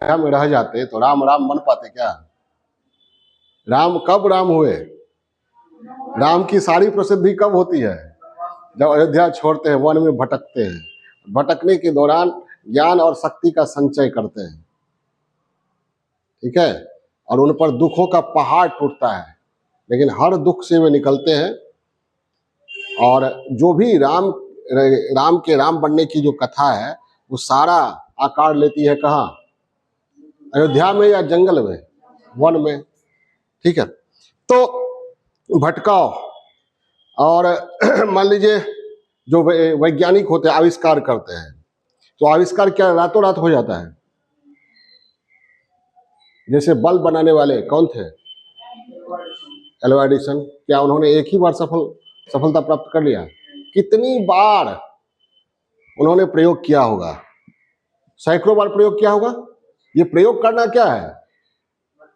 में रह जाते तो राम राम बन पाते क्या? राम कब राम हुए? राम की सारी प्रसिद्धि कब होती है? जब अयोध्या छोड़ते हैं, वन में भटकते हैं। भटकने के दौरान ज्ञान और शक्ति का संचय करते हैं, ठीक है, और उन पर दुखों का पहाड़ टूटता है, लेकिन हर दुख से वे निकलते हैं। और जो भी राम के राम बनने की जो कथा है वो सारा आकार लेती है कहाँ? अयोध्या में या जंगल में, वन में, ठीक है। तो भटकाव और मान लीजिए जो वैज्ञानिक होते हैं आविष्कार करते हैं, तो आविष्कार क्या रातों रात हो जाता है? जैसे बल्ब बनाने वाले कौन थे? Alva Edison. क्या उन्होंने एक ही बार सफलता प्राप्त कर लिया? कितनी बार उन्होंने प्रयोग किया होगा? सैकड़ों बार प्रयोग किया होगा। ये प्रयोग करना क्या है?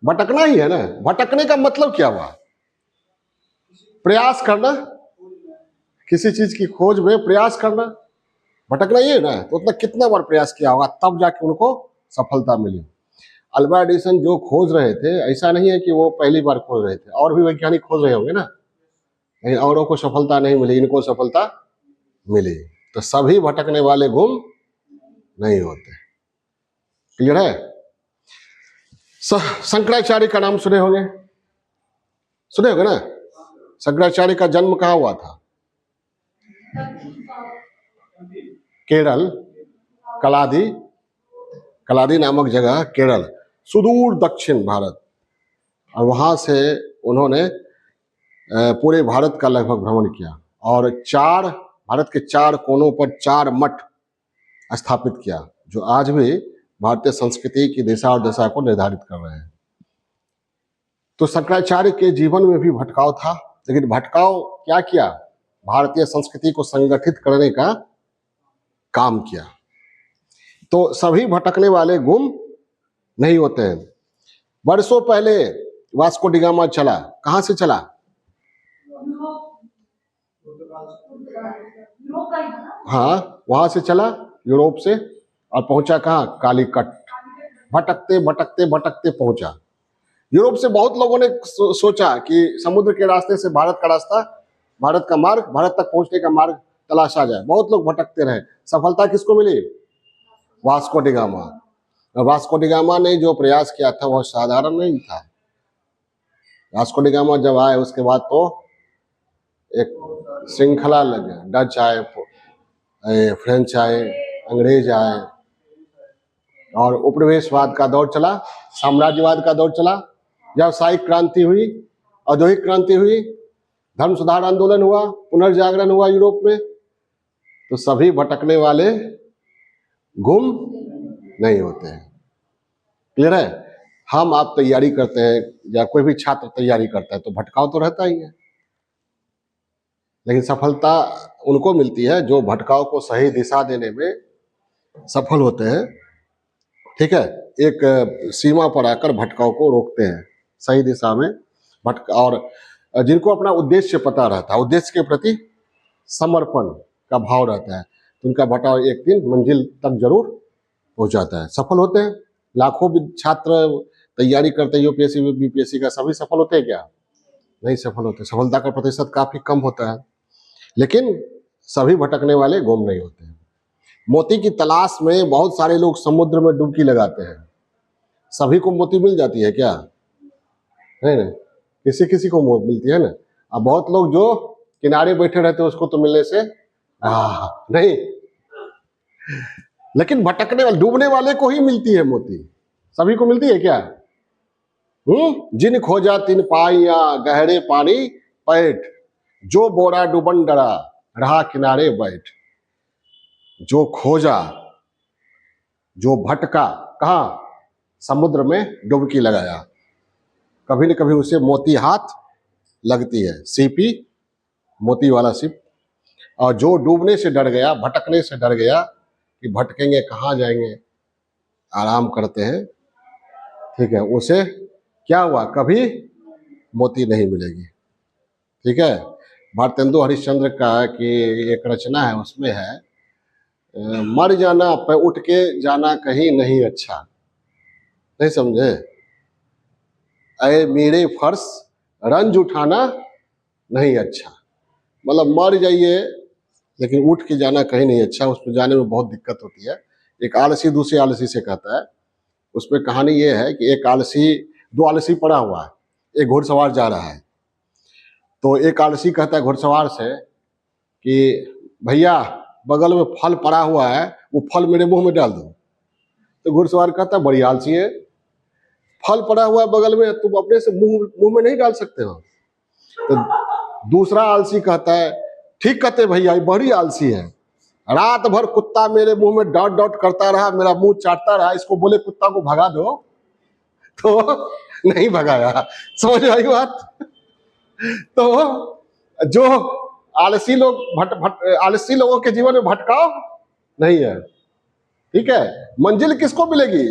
भटकना ही है ना। भटकने का मतलब क्या हुआ? प्रयास करना, किसी चीज की खोज में प्रयास करना, भटकना ये है ना। तो उतना कितना बार प्रयास किया होगा तब जाके उनको सफलता मिली। अल्वा एडिसन जो खोज रहे थे, ऐसा नहीं है कि वो पहली बार खोज रहे थे, और भी वैज्ञानिक खोज रहे होंगे ना, लेकिन औरों को सफलता नहीं मिली, इनको सफलता मिली। तो सभी भटकने वाले गुम नहीं होते। क्लियर है? शंकराचार्य का नाम सुने होंगे, सुने होंगे ना। शंकराचार्य का जन्म कहाँ हुआ था? केरल, कलादी नामक जगह, केरल, सुदूर दक्षिण भारत। और वहां से उन्होंने पूरे भारत का लगभग भ्रमण किया और भारत के 4 कोनों पर 4 मठ स्थापित किया, जो आज भी भारतीय संस्कृति की दिशा और दशा को निर्धारित कर रहे हैं। तो शंकराचार्य के जीवन में भी भटकाव था, लेकिन भटकाव क्या किया? भारतीय संस्कृति को संगठित करने का काम किया। तो सभी भटकने वाले गुम नहीं होते हैं। वर्षों पहले वास्को डी गामा चला, कहां से चला? हाँ, वहां से चला, यूरोप से, और पहुंचा कहां? कालीकट। भटकते भटकते भटकते पहुंचा यूरोप से। बहुत लोगों ने सोचा कि समुद्र के रास्ते से भारत का रास्ता, भारत का मार्ग, भारत तक पहुंचने का मार्ग तलाशा जाए। बहुत लोग भटकते रहे। सफलता किसको मिली? Vasco da Gama. Vasco da Gama ने जो प्रयास किया था वह साधारण नहीं था। वास्को डी गामा जब आए उसके बाद तो एक श्रृंखला लग गया। डच आए, फ्रेंच आए, अंग्रेज आए, और उपनिवेशवाद का दौर चला, साम्राज्यवाद का दौर चला, व्यावसायिक क्रांति हुई, औद्योगिक क्रांति हुई, धर्म सुधार आंदोलन हुआ, पुनर्जागरण हुआ यूरोप में। तो सभी भटकने वाले गुम नहीं होते हैं। क्लियर है? हम आप तैयारी करते हैं या कोई भी छात्र तैयारी करता है तो भटकाव तो रहता ही है, लेकिन सफलता उनको मिलती है जो भटकाव को सही दिशा देने में सफल होते हैं, ठीक है। एक सीमा पर आकर भटकाव को रोकते हैं, सही दिशा में और जिनको अपना उद्देश्य पता रहता है, उद्देश्य के प्रति समर्पण का भाव रहता है, तो उनका भटकाव एक दिन मंजिल तक जरूर पहुंचाता है। सफल होते हैं। लाखों छात्र तैयारी करते हैं यूपीएससी बीपीएससी का, सभी सफल होते हैं क्या? नहीं सफल होते। सफलता का प्रतिशत काफी कम होता है, लेकिन सभी भटकने वाले गुम नहीं होते हैं। मोती की तलाश में बहुत सारे लोग समुद्र में डुबकी लगाते हैं। सभी को मोती मिल जाती है क्या? नहीं नहीं, किसी किसी को मिलती है ना। अब बहुत लोग जो किनारे बैठे रहते हैं उसको तो मिलने से नहीं, लेकिन भटकने वाले, डूबने वाले को ही मिलती है मोती। सभी को मिलती है क्या? जिन खोजा तिन पाइया गहरे पानी पैठ, जो बोरा डूबन डरा रहा किनारे बैठ। जो खोजा, जो भटका, कहा? समुद्र में डुबकी लगाया, कभी न कभी उसे मोती हाथ लगती है। सीपी, मोती वाला सीप। और जो डूबने से डर गया, भटकने से डर गया कि भटकेंगे कहाँ जाएंगे, आराम करते हैं, ठीक है, उसे क्या हुआ? कभी मोती नहीं मिलेगी, ठीक है। भारतेंदु हरिश्चंद्र का कि एक रचना है, उसमें है मर जाना पे उठ के जाना कहीं नहीं अच्छा, नहीं समझे? अरे मेरे फर्श रंज उठाना नहीं अच्छा, मतलब मर जाइए लेकिन उठ के जाना कहीं नहीं अच्छा, उसमें जाने में बहुत दिक्कत होती है। एक आलसी दूसरे आलसी से कहता है, उसमें कहानी ये है कि एक आलसी, दो आलसी पड़ा हुआ है, एक घुड़सवार जा रहा है। तो एक आलसी कहता है घुड़सवार से कि भैया बगल में फल पड़ा हुआ है, वो फल मेरे मुंह में डाल दो। तो घुड़सवार कहता है बड़ी आलसी है, फल पड़ा हुआ है बगल में, तुम अपने से मुंह में नहीं डाल सकते हो। तो दूसरा आलसी कहता है ठीक कहते भैया, ये बड़ी आलसी है, रात भर कुत्ता मेरे मुंह में डॉट डॉट करता रहा, मेरा मुंह चाटता रहा, इसको बोले कुत्ता को भगा दो, तो नहीं भगाया। समझ आई बात? तो जो आलसी लोग आलसी लोगों के जीवन में भटकाव नहीं है, ठीक है। मंजिल किसको मिलेगी?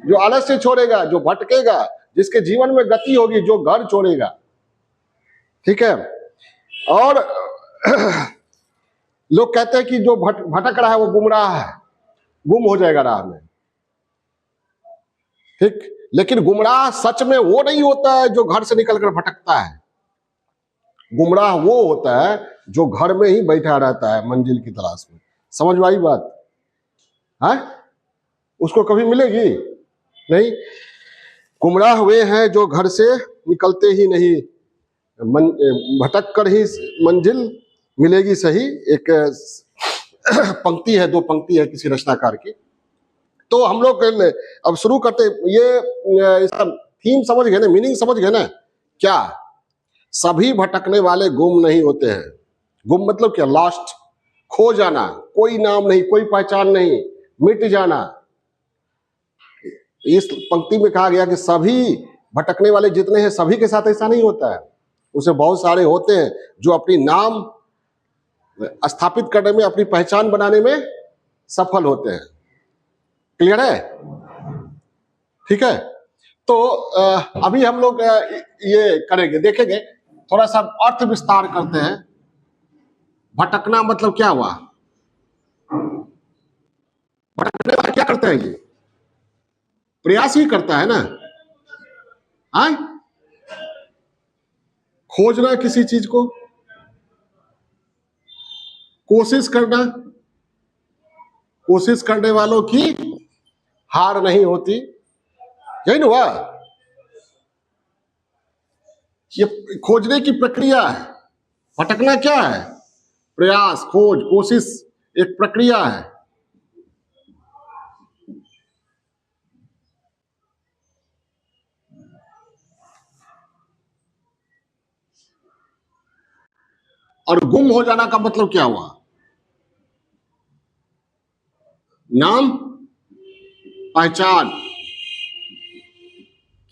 जो आलस्य छोड़ेगा, जो भटकेगा, जिसके जीवन में गति होगी, जो घर छोड़ेगा, ठीक है। और लोग कहते हैं कि जो भटक रहा है वो गुमराह है, गुम हो जाएगा राह में, ठीक। लेकिन गुमराह सच में वो नहीं होता है जो घर से निकलकर भटकता है। गुमराह वो होता है जो घर में ही बैठा रहता है मंजिल की तलाश में। समझ में आई बात? है, उसको कभी मिलेगी नहीं। गुमराह वे हैं जो घर से निकलते ही नहीं, भटक कर ही मंजिल मिलेगी सही। एक पंक्ति है, दो पंक्ति है किसी रचनाकार की। तो हम लोग अब शुरू करते, ये इसका थीम समझ गए ना, मीनिंग समझ गए ना? क्या सभी भटकने वाले गुम नहीं होते हैं। गुम मतलब क्या? लॉस्ट, खो जाना, कोई नाम नहीं, कोई पहचान नहीं, मिट जाना। इस पंक्ति में कहा गया कि सभी भटकने वाले जितने हैं सभी के साथ ऐसा नहीं होता है। उसे बहुत सारे होते हैं जो अपनी नाम स्थापित करने में, अपनी पहचान बनाने में सफल होते हैं। क्लियर है? ठीक है। तो अभी हम लोग ये करेंगे, देखेंगे, थोड़ा सा अर्थ विस्तार करते हैं। भटकना मतलब क्या हुआ? भटकने वाला क्या करते हैं? ये प्रयास ही करता है ना, आए? खोजना किसी चीज को, कोशिश करना, कोशिश करने वालों की हार नहीं होती, यही ना हुआ? ये खोजने की प्रक्रिया है। भटकना क्या है? प्रयास, खोज, कोशिश, एक प्रक्रिया है। और गुम हो जाना का मतलब क्या हुआ? नाम, पहचान,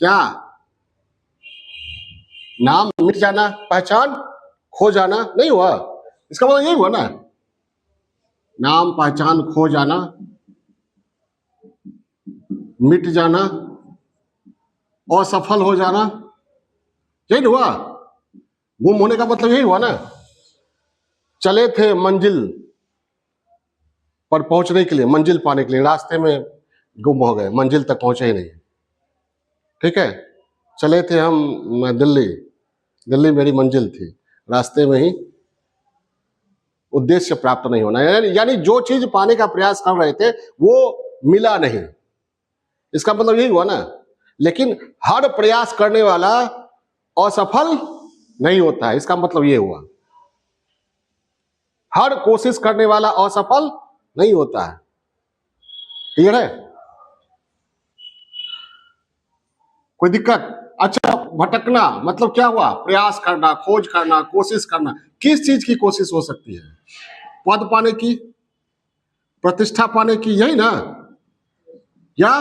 क्या? नाम मिट जाना, पहचान खो जाना, नहीं हुआ? इसका मतलब यही हुआ ना, नाम पहचान खो जाना, मिट जाना, असफल हो जाना, यही हुआ? गुम होने का मतलब यही हुआ ना। चले थे मंजिल पर पहुंचने के लिए, मंजिल पाने के लिए, रास्ते में गुम हो गए, मंजिल तक पहुंचे ही नहीं, ठीक है। चले थे हम दिल्ली, दिल्ली मेरी मंजिल थी, रास्ते में ही उद्देश्य प्राप्त नहीं होना, यानी जो चीज पाने का प्रयास कर रहे थे वो मिला नहीं, इसका मतलब यही हुआ ना। लेकिन हर प्रयास करने वाला असफल नहीं होता है, इसका मतलब ये हुआ। हर कोशिश करने वाला असफल नहीं होता है। क्लियर है? कोई दिक्कत? अच्छा, भटकना मतलब क्या हुआ? प्रयास करना, खोज करना, कोशिश करना। किस चीज की कोशिश हो सकती है? पद पाने की, प्रतिष्ठा पाने की, यही ना? या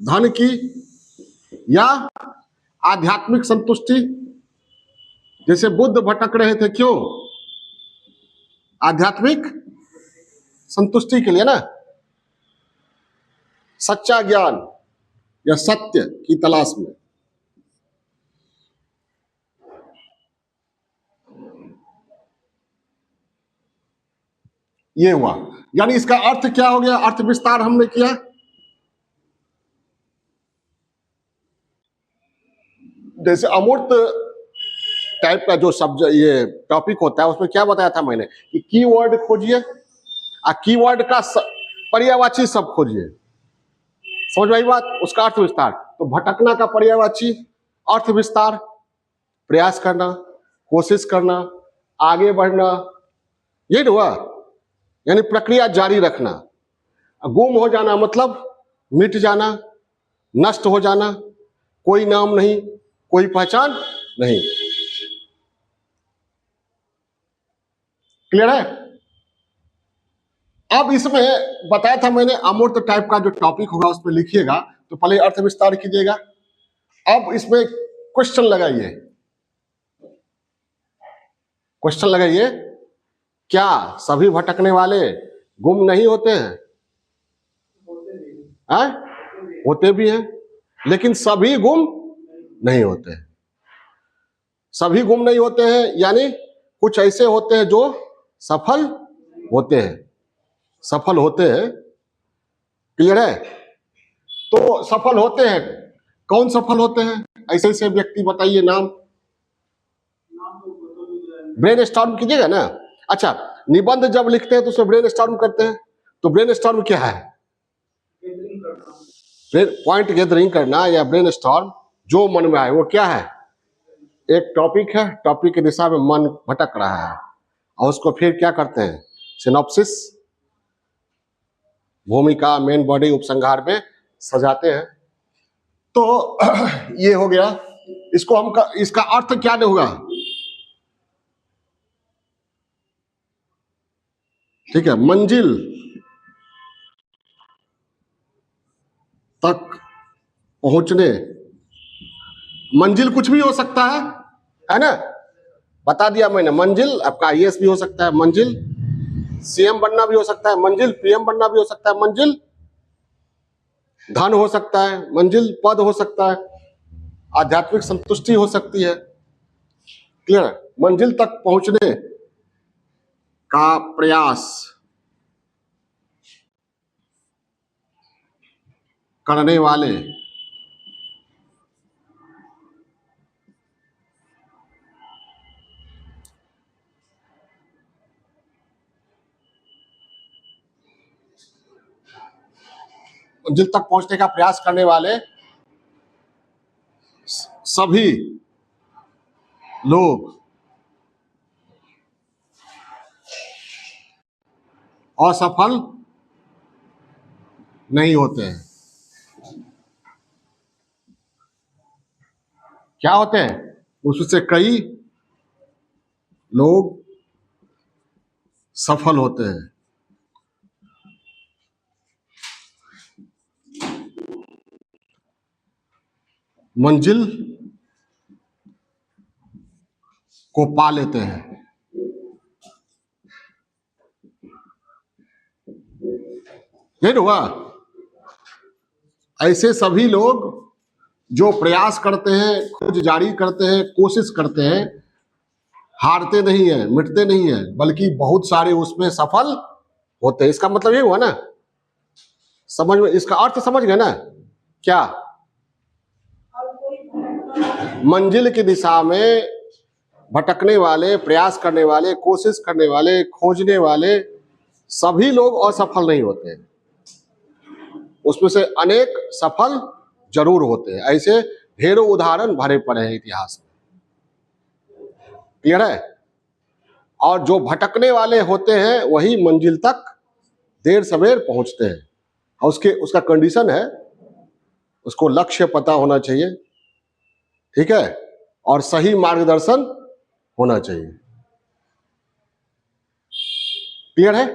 धन की, या आध्यात्मिक संतुष्टि? जैसे बुद्ध भटक रहे थे, क्यों? आध्यात्मिक संतुष्टि के लिए ना, सच्चा ज्ञान या सत्य की तलाश में। ये हुआ, यानी इसका अर्थ क्या हो गया? अर्थ विस्तार हमने किया। जैसे अमूर्त टाइप का जो सब्जेक्ट ये टॉपिक होता है उसमें क्या बताया था मैंने कि कीवर्ड खोजिए और कीवर्ड का पर्यायवाची शब्द खोजिए। समझ में आई बात? उसका अर्थ विस्तार। तो भटकना का पर्यायवाची अर्थ विस्तार, प्रयास करना, कोशिश करना, आगे बढ़ना, ये ना हुआ, यानी प्रक्रिया जारी रखना। गुम हो जाना मतलब मिट जाना, नष्ट हो जाना, कोई नाम नहीं, कोई पहचान नहीं। क्लियर है? अब इसमें बताया था मैंने अमूर्त टाइप का जो टॉपिक होगा उसमें लिखिएगा, तो पहले अर्थ विस्तार कीजिएगा। अब इसमें क्वेश्चन लगाइए, क्वेश्चन लगाइए, क्या सभी भटकने वाले गुम नहीं होते हैं? होते भी हैं, लेकिन सभी गुम नहीं होते हैं। सभी गुम नहीं होते हैं यानी कुछ ऐसे होते हैं जो सफल होते हैं, सफल होते हैं। क्लियर है? तो सफल होते हैं, कौन सफल होते हैं? ऐसे ऐसे व्यक्ति बताइए नाम। ब्रेन स्टॉर्म कीजिएगा ना। अच्छा, निबंध जब लिखते हैं तो उसमें ब्रेन स्टॉर्म करते हैं, तो ब्रेन स्टॉर्म क्या है? पॉइंट गैदरिंग करना या ब्रेन स्टॉर्म, जो मन में आए वो क्या है? एक टॉपिक है, टॉपिक की दिशा में मन भटक रहा है और उसको फिर क्या करते हैं? सिनॉप्सिस, भूमिका, मेन बॉडी, उपसंहार में सजाते हैं। तो ये हो गया। इसको हम इसका अर्थ क्या होगा? ठीक है, मंजिल तक पहुंचने, मंजिल कुछ भी हो सकता है ना? बता दिया मैंने, मंजिल आपका आईएएस भी हो सकता है, मंजिल सीएम बनना भी हो सकता है, मंजिल पीएम बनना भी हो सकता है, मंजिल धन हो सकता है, मंजिल पद हो सकता है, आध्यात्मिक संतुष्टि हो सकती है। क्लियर है? मंजिल तक पहुंचने का प्रयास करने वाले मंजिल तक पहुंचने का प्रयास करने वाले सभी लोग असफल नहीं होते हैं। क्या होते हैं? उससे कई लोग सफल होते हैं। मंजिल को पा लेते हैं। नहीं हुआ? ऐसे सभी लोग जो प्रयास करते हैं, खोज जारी करते हैं, कोशिश करते हैं, हारते नहीं है, मिटते नहीं है, बल्कि बहुत सारे उसमें सफल होते हैं। इसका मतलब ये हुआ ना, समझ में? इसका अर्थ समझ गए ना? क्या? मंजिल की दिशा में भटकने वाले, प्रयास करने वाले, कोशिश करने वाले, खोजने वाले सभी लोग असफल नहीं होते, उसमें से अनेक सफल जरूर होते हैं। ऐसे ढेरों उदाहरण भरे पड़े हैं इतिहास में। क्लियर है? और जो भटकने वाले होते हैं वही मंजिल तक देर सवेर पहुंचते हैं। और उसका कंडीशन है, उसको लक्ष्य पता होना चाहिए, ठीक है, और सही मार्गदर्शन होना चाहिए। क्लियर है?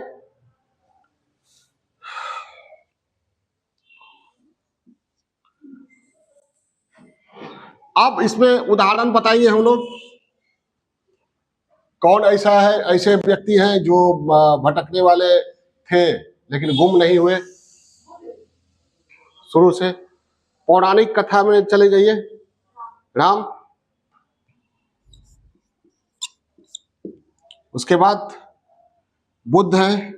अब इसमें उदाहरण बताइए हम लोग, कौन ऐसा है, ऐसे व्यक्ति हैं जो भटकने वाले थे लेकिन गुम नहीं हुए? शुरू से पौराणिक कथा में चले जाइए। राम, उसके बाद बुद्ध है,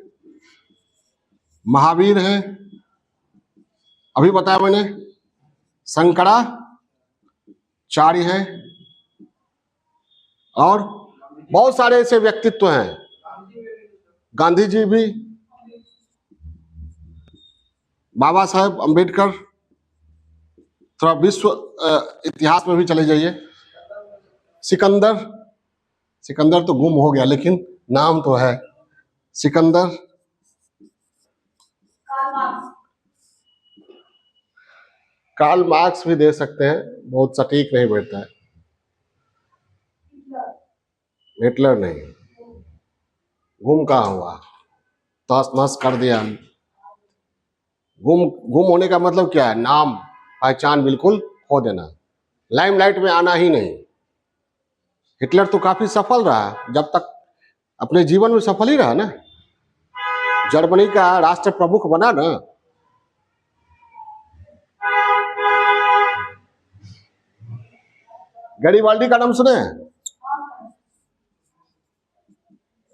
महावीर है, अभी बताया मैंने, शंकराचार्य चार ही हैं, और बहुत सारे ऐसे व्यक्तित्व हैं, गांधी जी भी, बाबा साहेब अंबेडकर, थोड़ा विश्व इतिहास में भी चले जाइए, सिकंदर, सिकंदर तो गुम हो गया लेकिन नाम तो है सिकंदर, कार्ल मार्क्स भी दे सकते हैं, बहुत सटीक नहीं बैठता है, हिटलर नहीं, गुम कहाँ हुआ, तहस नहस कर दिया। गुम होने का मतलब क्या है? नाम पहचान बिल्कुल खो देना, लाइमलाइट में आना ही नहीं। हिटलर तो काफी सफल रहा, जब तक अपने जीवन में सफल ही रहा ना, जर्मनी का राष्ट्र प्रमुख बना ना। गैरीबाल्डी का नाम सुने?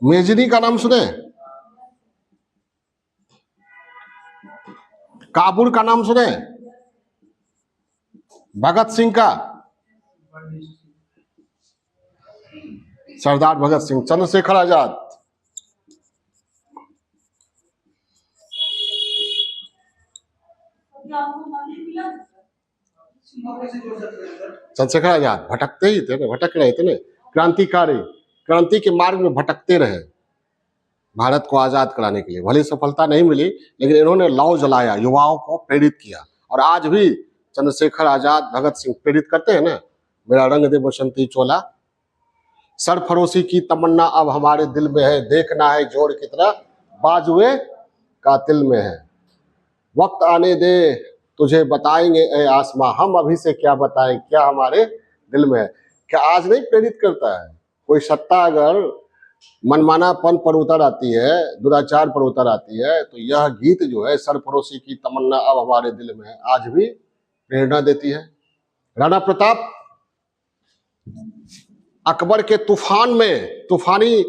मेजनी का नाम सुने? काबुल का नाम सुने? भगत सिंह का, सरदार भगत सिंह, चंद्रशेखर आजाद, चंद्रशेखर आजाद भटकते ही थे ना, भटक रहे थे ना, क्रांतिकारी, क्रांति के मार्ग में भटकते रहे भारत को आजाद कराने के लिए। भले सफलता नहीं मिली लेकिन इन्होंने लौ जलाया, युवाओं को प्रेरित किया, और आज भी चंद्रशेखर आजाद, भगत सिंह प्रेरित करते हैं ना, मेरा रंग दे बसंती चोला, सरफरोशी की तमन्ना अब हमारे दिल में है, देखना है जोड़ की तरह बाजुए कातिल में है, वक्त आने दे तुझे बताएंगे ए आसमां, हम अभी से क्या बताएं क्या हमारे दिल में है। क्या आज नहीं प्रेरित करता है? कोई सत्ता अगर मनमानापन पर उतर आती है, दुराचार पर उतर आती है, तो यह गीत जो है सरफरोशी की तमन्ना अब हमारे दिल में है, आज भी प्रेरणा देती है। राणा प्रताप अकबर के तूफानी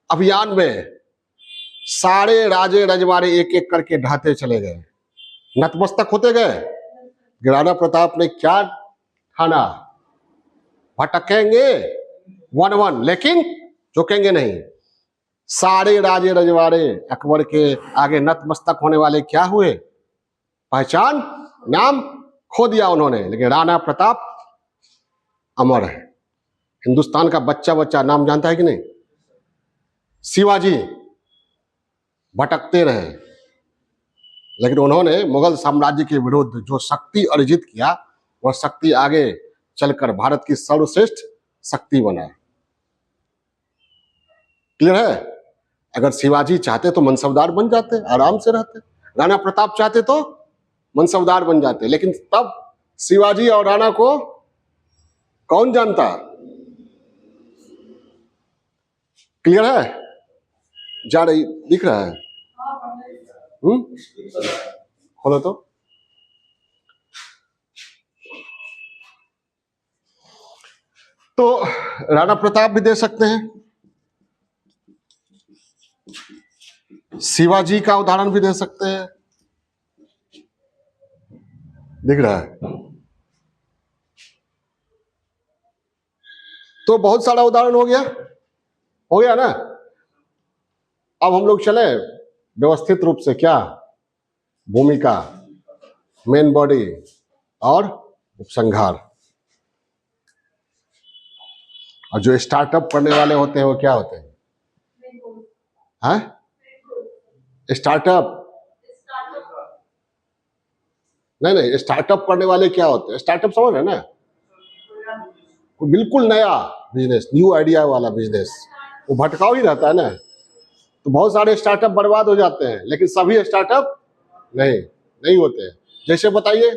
अभियान में सारे राजे रजवाड़े एक एक करके ढाते चले गए, नतमस्तक होते गए। राणा प्रताप ने क्या ठाना? भटकेंगे वन वन लेकिन झुकेंगे नहीं। सारे राजे रजवाड़े अकबर के आगे नतमस्तक होने वाले क्या हुए? पहचान, नाम खो दिया उन्होंने, लेकिन राणा प्रताप अमर है। हिंदुस्तान का बच्चा बच्चा नाम जानता है कि नहीं? शिवाजी भटकते रहे लेकिन उन्होंने मुगल साम्राज्य के विरुद्ध जो शक्ति अर्जित किया, वह शक्ति आगे चलकर भारत की सर्वश्रेष्ठ शक्ति बना। क्लियर है? अगर शिवाजी चाहते तो मनसबदार बन जाते, आराम से रहते। राणा प्रताप चाहते तो मनसबदार बन जाते, लेकिन तब शिवाजी और राणा को कौन जानता? क्लियर है? जा रही दिख रहा है? खोलो तो राणा प्रताप भी दे सकते हैं, शिवाजी का उदाहरण भी दे सकते हैं। दिख रहा है? तो बहुत सारा उदाहरण हो गया ना। अब हम लोग चले व्यवस्थित रूप से, क्या भूमिका, मेन बॉडी और उपसंहार। और जो स्टार्टअप करने वाले होते हैं वो क्या होते हैं? हाँ, स्टार्टअप नहीं, स्टार्टअप करने वाले क्या होते हैं? स्टार्टअप समझ रहे ना, बिल्कुल नया बिजनेस, न्यू आइडिया वाला बिजनेस, वो भटकाव ही रहता है ना। तो बहुत सारे स्टार्टअप बर्बाद हो जाते हैं, लेकिन सभी स्टार्टअप नहीं होते हैं। जैसे बताइए,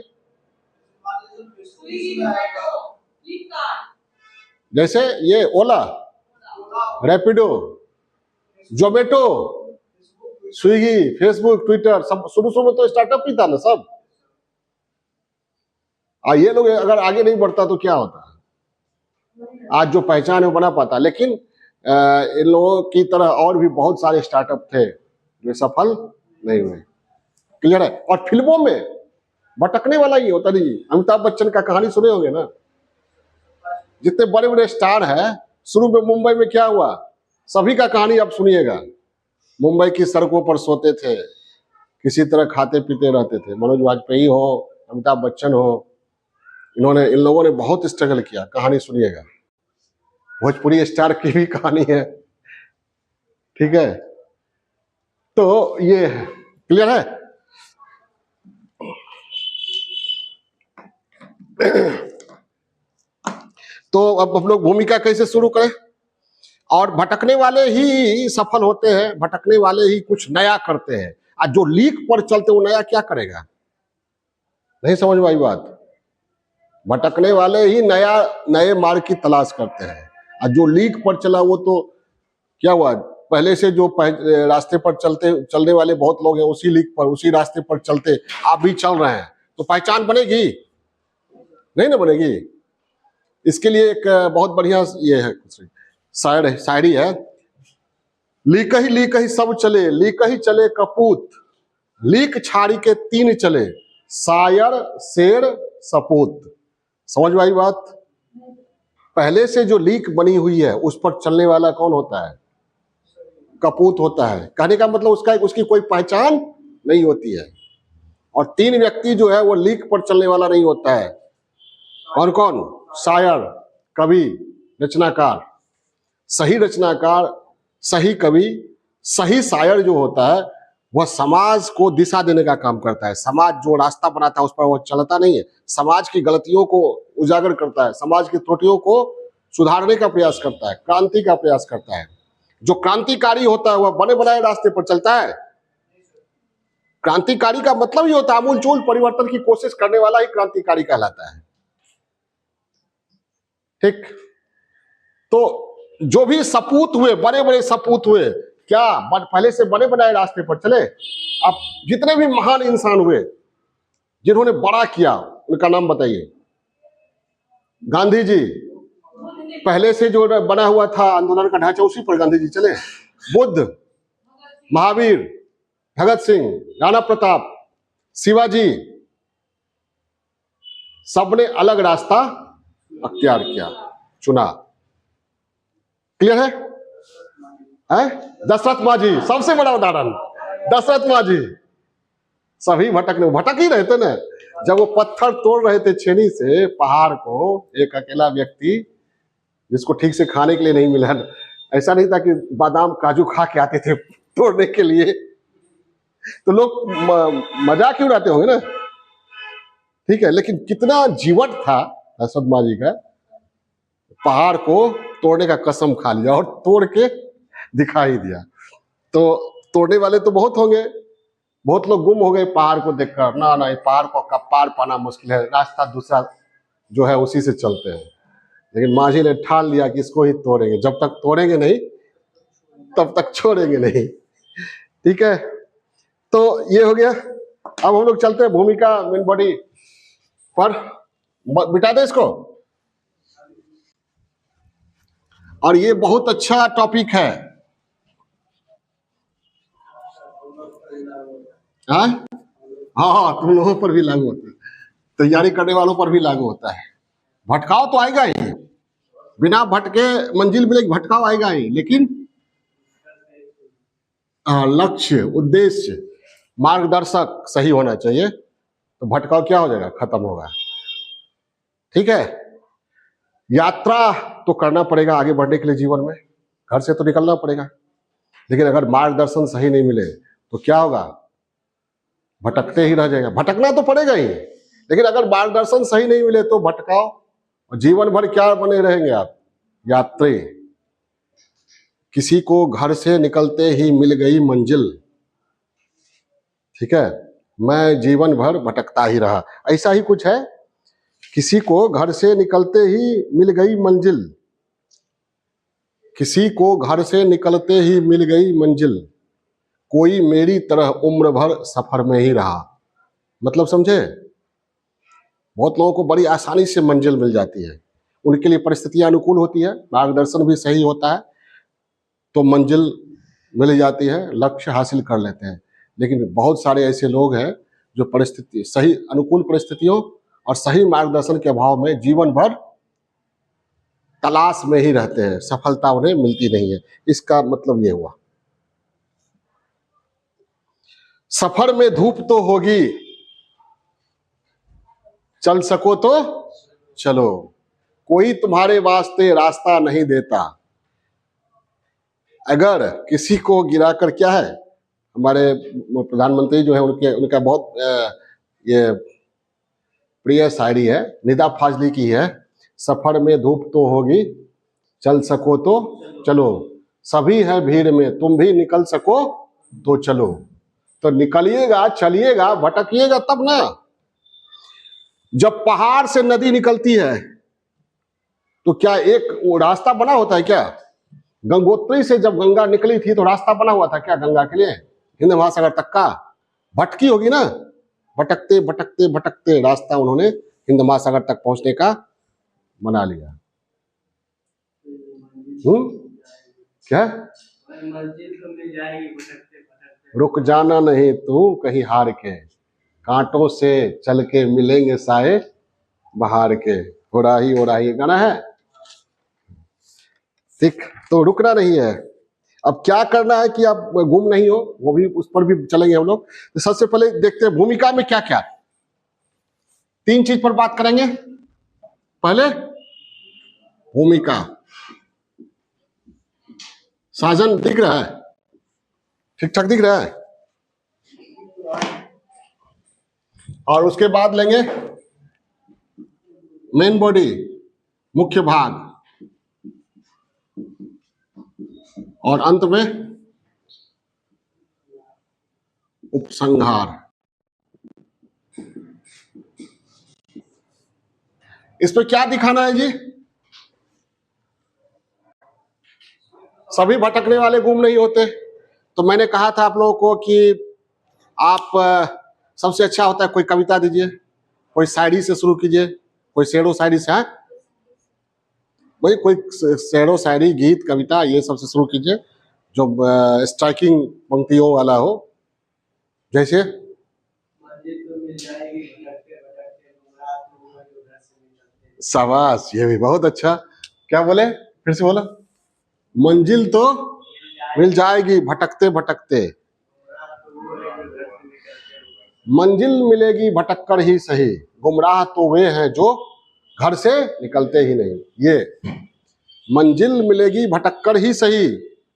जैसे ये ओला, रैपिडो, जोमेटो, स्विगी, फेसबुक, ट्विटर, सब शुरू में तो स्टार्टअप ही था ना सब। ये लोग अगर आगे नहीं बढ़ता तो क्या होता? आज जो पहचान है वो बना पाता, लेकिन इन लोगों की तरह और भी बहुत सारे स्टार्टअप थे जो सफल नहीं हुए। क्लियर है? और फिल्मों में भटकने वाला ही होता। नहीं, अमिताभ बच्चन का कहानी सुने होंगे ना, जितने बड़े बड़े स्टार हैं, शुरू में मुंबई में क्या हुआ, सभी का कहानी आप सुनिएगा। मुंबई की सड़कों पर सोते थे, किसी तरह खाते पीते रहते थे। मनोज वाजपेयी हो, अमिताभ बच्चन हो, इन लोगों ने बहुत स्ट्रगल किया, कहानी सुनिएगा। भोजपुरी स्टार की भी कहानी है, ठीक है। तो ये क्लियर है। तो अब हम लोग भूमिका कैसे शुरू करें। और भटकने वाले ही सफल होते हैं, भटकने वाले ही कुछ नया करते हैं। और जो लीक पर चलते वो नया क्या करेगा, नहीं समझ में आई बात। भटकने वाले ही नए मार्ग की तलाश करते हैं, और जो लीक पर चला वो तो क्या हुआ, पहले से जो रास्ते पर चलने वाले बहुत लोग हैं, उसी लीक पर उसी रास्ते पर चलते आप भी चल रहे हैं, तो पहचान बनेगी, नहीं ना बनेगी। इसके लिए एक बहुत बढ़िया ये है शायरी है। लीक ही सब चले, लीक ही चले कपूत, लीक छाड़ी के तीन चले, शायर शेर सपूत। समझ में आई बात। पहले से जो लीक बनी हुई है उस पर चलने वाला कौन होता है, कपूत होता है। कहने का मतलब उसकी कोई पहचान नहीं होती है। और तीन व्यक्ति जो है वो लीक पर चलने वाला नहीं होता है। कौन कौन, शायर, कवि, रचनाकार। सही रचनाकार, सही कवि, सही शायर जो होता है वह समाज को दिशा देने का काम करता है। समाज जो रास्ता बनाता है उस पर वह चलता नहीं है, समाज की गलतियों को उजागर करता है, समाज की त्रुटियों को सुधारने का प्रयास करता है, क्रांति का प्रयास करता है। जो क्रांतिकारी होता है वह बने बनाए रास्ते पर चलता है। क्रांतिकारी का मतलब ही होता है आमूलचूल परिवर्तन की कोशिश करने वाला ही क्रांतिकारी कहलाता है, ठीक। तो जो भी सपूत हुए, बड़े बड़े सपूत हुए, क्या पहले से बने बनाए रास्ते पर चले। अब जितने भी महान इंसान हुए जिन्होंने बड़ा किया उनका नाम बताइए। गांधी जी, पहले से जो बना हुआ था आंदोलन का ढांचा उसी पर गांधी जी चले। बुद्ध, महावीर, भगत सिंह, राणा प्रताप, शिवाजी, सबने अलग रास्ता अख्तियार किया, चुना। क्लियर है? दशरथ माझी सबसे बड़ा उदाहरण, दशरथ माझी। सभी भटक ही रहे थे ना। जब वो पत्थर तोड़ रहे थे छेनी से पहाड़ को, एक अकेला व्यक्ति जिसको ठीक से खाने के लिए नहीं मिला, ऐसा नहीं था कि बादाम काजू खा के आते थे तोड़ने के लिए, तो लोग मजाक क्यों उड़ाते होंगे ना, ठीक है। लेकिन कितना जीवट था दशरथ माझी का, पहाड़ को तोड़ने का कसम खा लिया और तोड़ के दिखा ही दिया। तो तोड़ने वाले तो बहुत होंगे, बहुत लोग गुम हो गए पहाड़ को देखकर, ना ये पहाड़ को पार पाना मुश्किल है, रास्ता दूसरा जो है उसी से चलते हैं। लेकिन माझी ने ठान लिया कि इसको ही तोड़ेंगे, जब तक तोड़ेंगे नहीं तब तक छोड़ेंगे नहीं, ठीक है। तो ये हो गया। अब हम लोग चलते हैं भूमिका मेन बॉडी पर, बिठा दे इसको। और ये बहुत अच्छा टॉपिक है, हाँ हाँ, तुम लोगों पर भी लागू होता है, तैयारी करने वालों पर भी लागू होता है। भटकाव तो आएगा ही, बिना भटके मंजिल मिलेगी, भटकाव आएगा ही, लेकिन लक्ष्य, उद्देश्य, मार्गदर्शक सही होना चाहिए, तो भटकाव क्या हो जाएगा, खत्म होगा, ठीक है। यात्रा तो करना पड़ेगा आगे बढ़ने के लिए, जीवन में घर से तो निकलना पड़ेगा, लेकिन अगर मार्गदर्शन सही नहीं मिले तो क्या होगा, भटकते ही रह जाएगा। भटकना तो पड़ेगा ही, लेकिन अगर मार्गदर्शन सही नहीं मिले तो भटकाओ, और जीवन भर क्या बने रहेंगे आप, यात्री। किसी को घर से निकलते ही मिल गई मंजिल, ठीक है, मैं जीवन भर भटकता ही रहा, ऐसा ही कुछ है। किसी को घर से निकलते ही मिल गई मंजिल, किसी को घर से निकलते ही मिल गई मंजिल, कोई मेरी तरह उम्र भर सफर में ही रहा। मतलब समझे, बहुत लोगों को बड़ी आसानी से मंजिल मिल जाती है, उनके लिए परिस्थितियां अनुकूल होती है, मार्गदर्शन भी सही होता है, तो मंजिल मिल जाती है, लक्ष्य हासिल कर लेते हैं। लेकिन बहुत सारे ऐसे लोग हैं जो परिस्थिति, सही अनुकूल परिस्थितियों और सही मार्गदर्शन के अभाव में जीवन भर तलाश में ही रहते हैं, सफलता उन्हें मिलती नहीं है। इसका मतलब ये हुआ। सफर में धूप तो होगी, चल सको तो चलो, कोई तुम्हारे वास्ते रास्ता नहीं देता। अगर किसी को गिराकर, क्या है, हमारे प्रधानमंत्री जो है उनका बहुत ये प्रिय शायरी है, निदा फाजली की है। सफर में धूप तो होगी, चल सको तो चलो, सभी है भीड़ में, तुम भी निकल सको तो चलो। तो निकलिएगा, चलिएगा, भटकिएगा तब ना। जब पहाड़ से नदी निकलती है तो क्या एक वो रास्ता बना होता है क्या? गंगोत्री से जब गंगा निकली थी तो रास्ता बना हुआ था क्या गंगा के लिए, हिंद महासागर तक का? भटकी होगी ना, भटकते भटकते भटकते रास्ता उन्होंने हिंद महासागर तक पहुंचने का बना लिया। क्या? रुक जाना नहीं तू कहीं हार के, कांटों से चल के मिलेंगे साए बहार के। हो रही गाना है, ठीक? तो रुकना नहीं है। अब क्या करना है कि आप गुम नहीं हो, वो भी उस पर भी चलेंगे हम लोग। तो सबसे पहले देखते हैं भूमिका में क्या क्या, 3 चीज पर बात करेंगे। पहले भूमिका, साजन दिख रहा है, ठीक ठाक दिख रहा है। और उसके बाद लेंगे मेन बॉडी, मुख्य भाग, और अंत में उपसंहार। इस पर क्या दिखाना है जी? सभी भटकने वाले गुम नहीं होते। तो मैंने कहा था आप लोगों को कि आप सबसे अच्छा होता है कोई कविता दीजिए, कोई शायरी से शुरू कीजिए, कोई शेरो शायरी से, है वही, कोई शेरो शायरी, गीत, कविता, ये सबसे शुरू कीजिए जो स्ट्राइकिंग पंक्तियों वाला हो। जैसे शाबाश, ये भी बहुत अच्छा। क्या बोले, फिर से बोलो। मंजिल तो मिल जाएगी भटकते भटकते, मंजिल मिलेगी भटककर ही सही, गुमराह तो वे हैं जो घर से निकलते ही नहीं। ये मंजिल मिलेगी भटककर ही सही,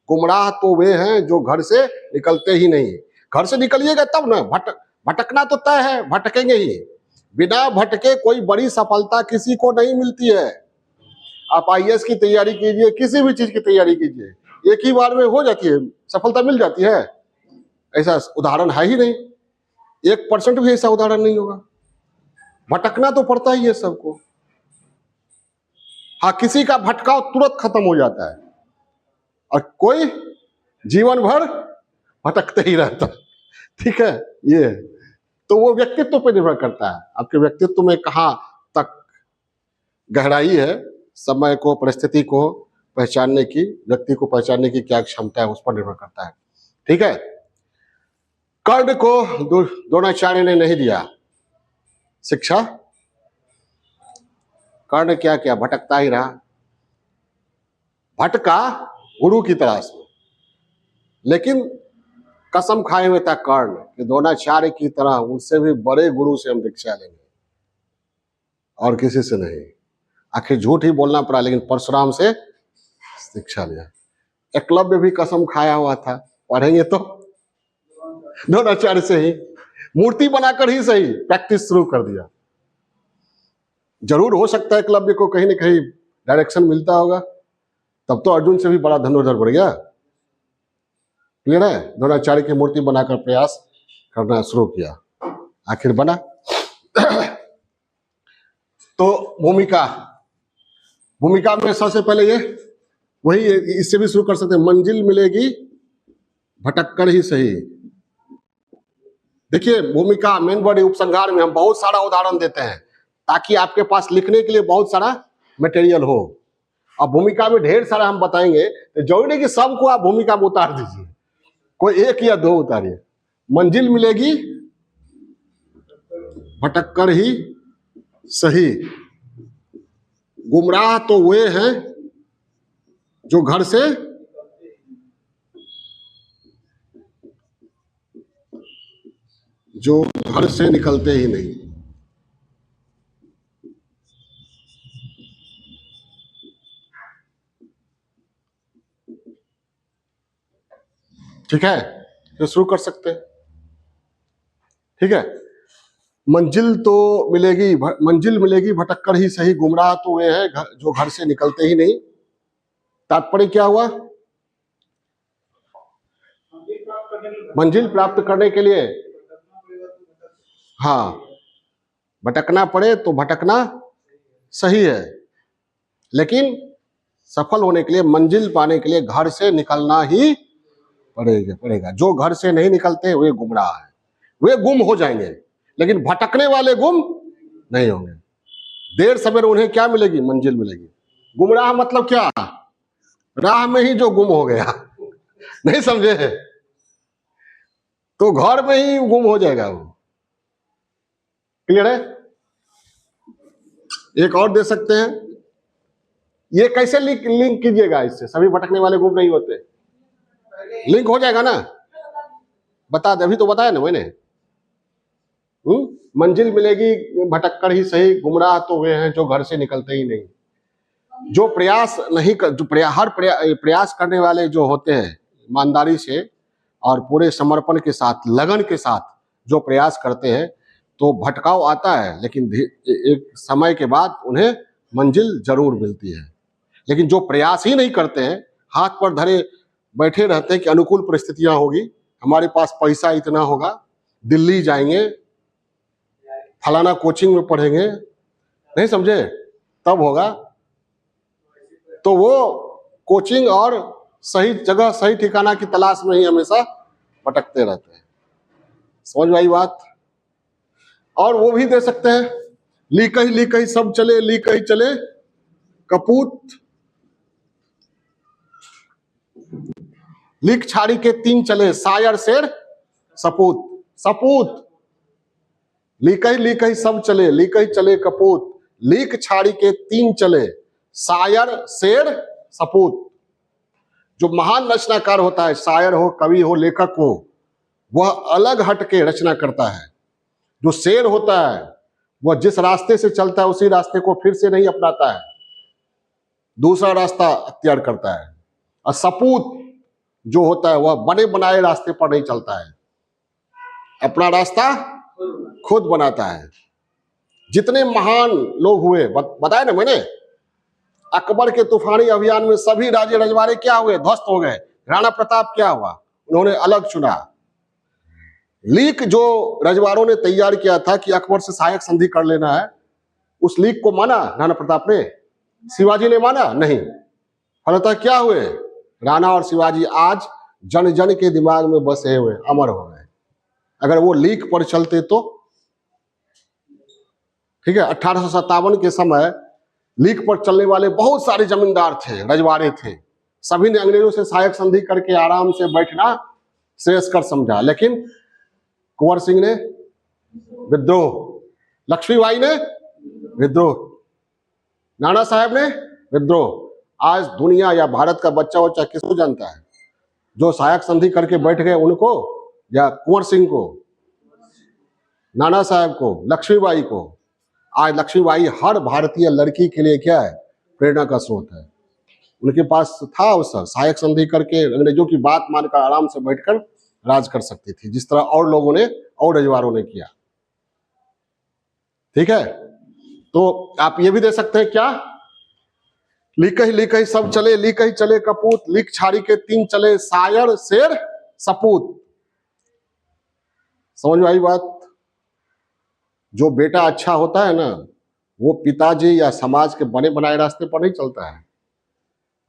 गुमराह तो वे हैं जो घर से निकलते ही नहीं। घर से निकलिएगा तब ना, भटकना तो तय है, भटकेंगे ही। बिना भटके कोई बड़ी सफलता किसी को नहीं मिलती है। आप IAS की तैयारी कीजिए, किसी भी चीज की तैयारी कीजिए, एक ही बार में हो जाती है, सफलता मिल जाती है, ऐसा उदाहरण है ही नहीं। 1% भी ऐसा उदाहरण नहीं होगा। भटकना तो पड़ता ही है सबको। हाँ, किसी का भटकाव तुरंत खत्म हो जाता है और कोई जीवन भर भटकते ही रहता है, ठीक है। ये तो वो व्यक्तित्व पर निर्भर करता है, आपके व्यक्तित्व में कहाँ तक गहराई है, समय को, परिस्थिति को पहचानने की, व्यक्ति को पहचानने की क्या क्षमता है, उस पर निर्भर करता है, ठीक है। कर्ण को द्रोणाचार्य ने नहीं दिया शिक्षा, कर्ण क्या किया, भटकता ही रहा, भटका गुरु की तलाश में। लेकिन कसम खाए हुए था कर्ण कि द्रोणाचार्य की तरह उनसे भी बड़े गुरु से हम दीक्षा लेंगे और किसी से नहीं। आखिर झूठ ही बोलना पड़ा, लेकिन परशुराम से दीक्षा लिया। एकलव्य भी कसम खाया हुआ था, पढ़ेंगे तो द्रोणाचार्य से ही मूर्ति बनाकर ही सही प्रैक्टिस शुरू कर दिया। जरूर हो सकता है एकलव्य को कहीं ना कहीं डायरेक्शन मिलता होगा, तब तो अर्जुन से भी बड़ा धनुर्धर बढ़ गया। क्लियर है? द्रोणाचार्य की मूर्ति बनाकर प्रयास करना शुरू किया, आखिर बना। तो भूमिका में सबसे पहले ये वही, इससे भी शुरू कर सकते हैं, मंजिल मिलेगी भटककर ही सही। देखिए भूमिका, मेन बॉडी, उपसंहार में हम बहुत सारा उदाहरण देते हैं ताकि आपके पास लिखने के लिए बहुत सारा मटेरियल हो। अब भूमिका में ढेर सारा हम बताएंगे, तो जरूरी नहीं कि सबको आप भूमिका में उतार दीजिए, कोई 1 या 2 उतारिए। मंजिल मिलेगी भटककर ही सही, गुमराह तो वे हैं जो घर से निकलते ही नहीं। ठीक है, तो शुरू कर सकते हैं। ठीक है, मंजिल मिलेगी भटक कर ही सही, गुमराह तो वे हैं जो घर से निकलते ही नहीं। तात्पर्य क्या हुआ? मंजिल प्राप्त करने के लिए हाँ, भटकना पड़े तो भटकना सही है, लेकिन सफल होने के लिए, मंजिल पाने के लिए घर से निकलना ही पड़ेगा। जो घर से नहीं निकलते वे गुमराह है, वे गुम हो जाएंगे, लेकिन भटकने वाले गुम नहीं होंगे। देर सवेर उन्हें क्या मिलेगी? मंजिल मिलेगी। गुमराह मतलब क्या? राह में ही जो गुम हो गया नहीं समझे? तो घर में ही गुम हो जाएगा वो। क्लियर है? एक और दे सकते हैं, ये कैसे लिंक कीजिएगा इससे? सभी भटकने वाले गुम नहीं होते, लिंक हो जाएगा ना? बता दे, अभी तो बताया ना मैंने। मंजिल मिलेगी भटक कर ही सही, गुमराह तो वे हैं जो घर से निकलते ही नहीं। जो प्रयास नहीं कर, जो प्रयास करने वाले जो होते हैं ईमानदारी से और पूरे समर्पण के साथ, लगन के साथ जो प्रयास करते हैं, तो भटकाव आता है, लेकिन एक समय के बाद उन्हें मंजिल जरूर मिलती है। लेकिन जो प्रयास ही नहीं करते हैं, हाथ पर धरे बैठे रहते हैं कि अनुकूल परिस्थितियां होगी, हमारे पास पैसा इतना होगा, दिल्ली जाएंगे, फलाना कोचिंग में पढ़ेंगे, नहीं समझे, तब होगा, तो वो कोचिंग और सही जगह, सही ठिकाना की तलाश में ही हमेशा भटकते रहते हैं। समझ में आई बात? और वो भी दे सकते हैं, लीक ही सब चले, लीक ही चले कपूत, लीक छाड़ी के तीन चले, सायर शेर सपूत। सपूत, लीक ही सब चले, लीक ही चले कपूत, लीक छाड़ी के तीन चले, सायर शेर सपूत। जो महान रचनाकार होता है, शायर हो, कवि हो, लेखक हो, वह अलग हटके रचना करता है। जो शेर होता है वह जिस रास्ते से चलता है उसी रास्ते को फिर से नहीं अपनाता है, दूसरा रास्ता अख्तियार करता है। और सपूत जो होता है वह बने बनाए रास्ते पर नहीं चलता है, अपना रास्ता खुद बनाता है। जितने महान लोग हुए, बताया ना मैंने, अकबर के तूफानी अभियान में सभी राजे रजवाड़े क्या हुए? ध्वस्त हो गए। राणा प्रताप क्या हुआ? उन्होंने अलग चुना। लीक जो रजवाड़ों ने तैयार किया था कि अकबर से सहायक संधि कर लेना है, उस लीक को माना राणा प्रताप ने? शिवाजी ने माना? नहीं। फलतः क्या हुए? राणा और शिवाजी आज जन जन के दिमाग में बसे हुए, अमर हो गए। अगर वो लीक पर चलते तो, ठीक है, 1857 के समय लीक पर चलने वाले बहुत सारे जमींदार थे, रजवाड़े थे, सभी ने अंग्रेजों से सहायक संधि करके आराम से बैठना श्रेयस्कर समझा, लेकिन कुंवर सिंह ने विद्रोह, लक्ष्मीबाई ने विद्रोह, नाना साहब ने विद्रोह। आज दुनिया या भारत का बच्चा वच्चा किसको जानता है? जो सहायक संधि करके बैठ गए उनको, या कुंवर सिंह को, नाना साहब को, लक्ष्मीबाई को? आज लक्ष्मीबाई हर भारतीय लड़की के लिए क्या है? प्रेरणा का स्रोत है। उनके पास था अवसर, सहायक संधि करके अंग्रेजों की बात मानकर आराम से बैठकर राज कर सकती थी, जिस तरह और लोगों ने और रजवाड़ों ने किया। ठीक है, तो आप ये भी दे सकते हैं क्या? लीक ही सब चले, लीक ही चले कपूत, लीक छाड़ी के तीन चले, सायर शेर सपूत। समझ में आई बात? जो बेटा अच्छा होता है ना, वो पिताजी या समाज के बने बनाए रास्ते पर नहीं चलता है।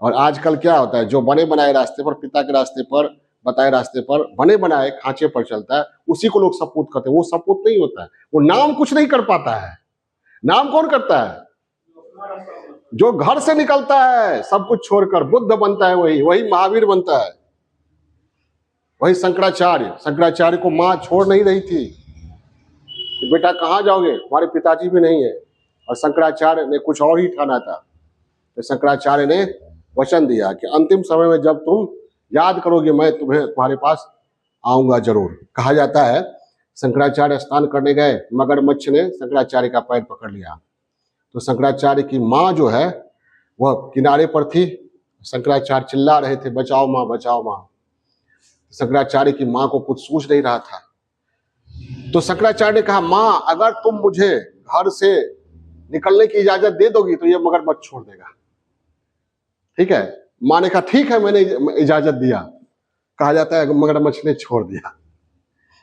और आजकल क्या होता है, जो बने बनाए रास्ते पर, पिता के रास्ते पर, बताए रास्ते पर, बने बनाए खांचे पर चलता है, उसी को लोग सपूत कहते हैं। वो सपूत नहीं होता है, वो नाम कुछ नहीं कर पाता है। नाम कौन करता है? जो घर से निकलता है सब कुछ छोड़कर, बुद्ध बनता है, वही महावीर बनता है। वही शंकराचार्य को मां छोड़ नहीं रही थी कि बेटा कहाँ जाओगे, हमारे पिताजी भी नहीं है, और शंकराचार्य ने कुछ और ही ठाना था। तो शंकराचार्य ने वचन दिया कि अंतिम समय में जब तुम याद करोगे मैं तुम्हारे पास आऊंगा जरूर। कहा जाता है शंकराचार्य स्नान करने गए, मगरमच्छ ने शंकराचार्य का पैर पकड़ लिया। तो शंकराचार्य की माँ जो है वह किनारे पर थी। शंकराचार्य चिल्ला रहे थे बचाओ माँ बचाओ माँ। शंकराचार्य की माँ को कुछ सूझ नहीं रहा था। तो शंकराचार्य ने कहा माँ अगर तुम मुझे घर से निकलने की इजाजत दे दोगी तो ये मगरमच्छ छोड़ देगा। ठीक है, माँ ने कहा ठीक है मैंने इजाजत दिया। कहा जाता है मगरमच्छ ने छोड़ दिया।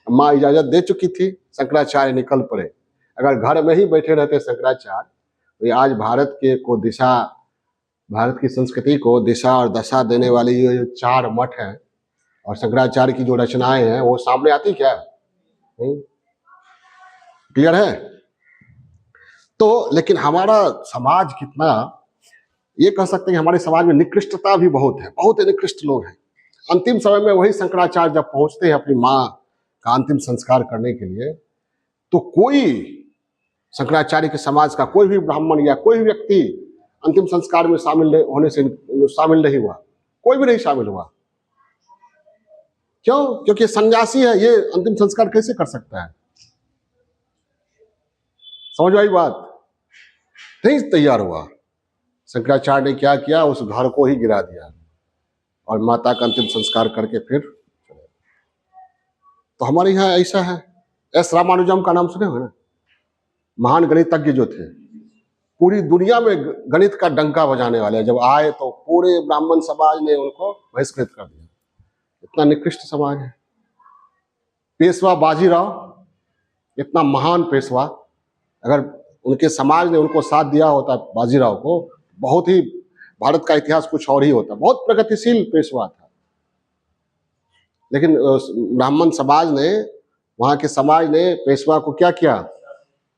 माँ इजाजत दे चुकी थी, शंकराचार्य निकल पड़े। अगर घर में ही बैठे रहते शंकराचार्य तो आज भारत के को दिशा, भारत की संस्कृति को दिशा और दशा देने वाली ये 4 मठ हैं और शंकराचार्य की जो रचनाएं हैं वो सामने आती क्या? नहीं। क्लियर है? तो लेकिन हमारा समाज कितना, ये कह सकते हैं हमारे समाज में निकृष्टता भी बहुत है, बहुत निकृष्ट लोग हैं। अंतिम समय में वही शंकराचार्य जब पहुंचते हैं अपनी माँ का अंतिम संस्कार करने के लिए, तो कोई शंकराचार्य के समाज का कोई भी ब्राह्मण या कोई भी व्यक्ति अंतिम संस्कार में शामिल नहीं हुआ। कोई भी नहीं शामिल हुआ। क्यों? क्योंकि सन्यासी है, ये अंतिम संस्कार कैसे कर सकता है? समझ आई बात? नहीं तैयार हुआ। शंकराचार्य ने क्या किया, उस घर को ही गिरा दिया और माता का अंतिम संस्कार करके फिर चले। तो हमारे यहाँ ऐसा है। एस रामानुजम का नाम सुने हो ना? महान गणितज्ञ जो थे, पूरी दुनिया में गणित का डंका बजाने वाले। जब आए तो पूरे ब्राह्मण समाज ने उनको बहिष्कृत कर दिया। इतना निकृष्ट समाज है। पेशवा बाजीराव, इतना महान पेशवा, अगर उनके समाज ने उनको साथ दिया होता बाजीराव को, बहुत ही भारत का इतिहास कुछ और ही होता। बहुत प्रगतिशील पेशवा था। लेकिन ब्राह्मण समाज ने, वहां के समाज ने पेशवा को क्या किया?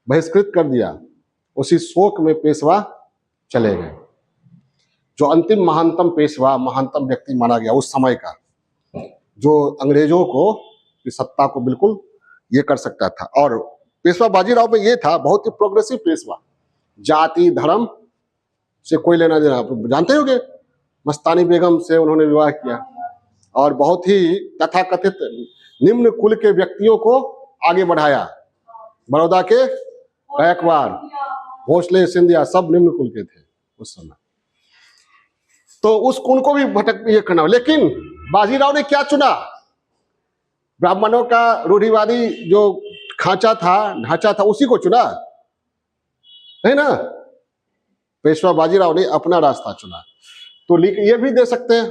बहिष्कृत कर दिया। उसी शोक में पेशवा चले गए। जो अंतिम महानतम पेशवा, महानतम व्यक्ति माना गया उस समय का, जो अंग्रेजों को की सत्ता को बिल्कुल ये कर सकता था। और पेशवा बाजीराव में ये था, बहुत ही प्रोग्रेसिव पेशवा, जाति धर्म से कोई लेना देना। आप जानते होंगे मस्तानी बेगम से उन्होंने विवाह किया और बहुत ही तथाकथित निम्न कुल के व्यक्तियों को आगे बढ़ाया। बड़ौदा के गायकवाड़, भोसले, सिंधिया सब निम्न कुल के थे उस समय। तो उस कुल को भी भटक ये करना। लेकिन बाजीराव ने क्या चुना? ब्राह्मणों का रूढ़िवादी जो ढांचा था उसी को चुना, है ना? पेशवा बाजीराव ने अपना रास्ता चुना। तो ये भी दे सकते हैं।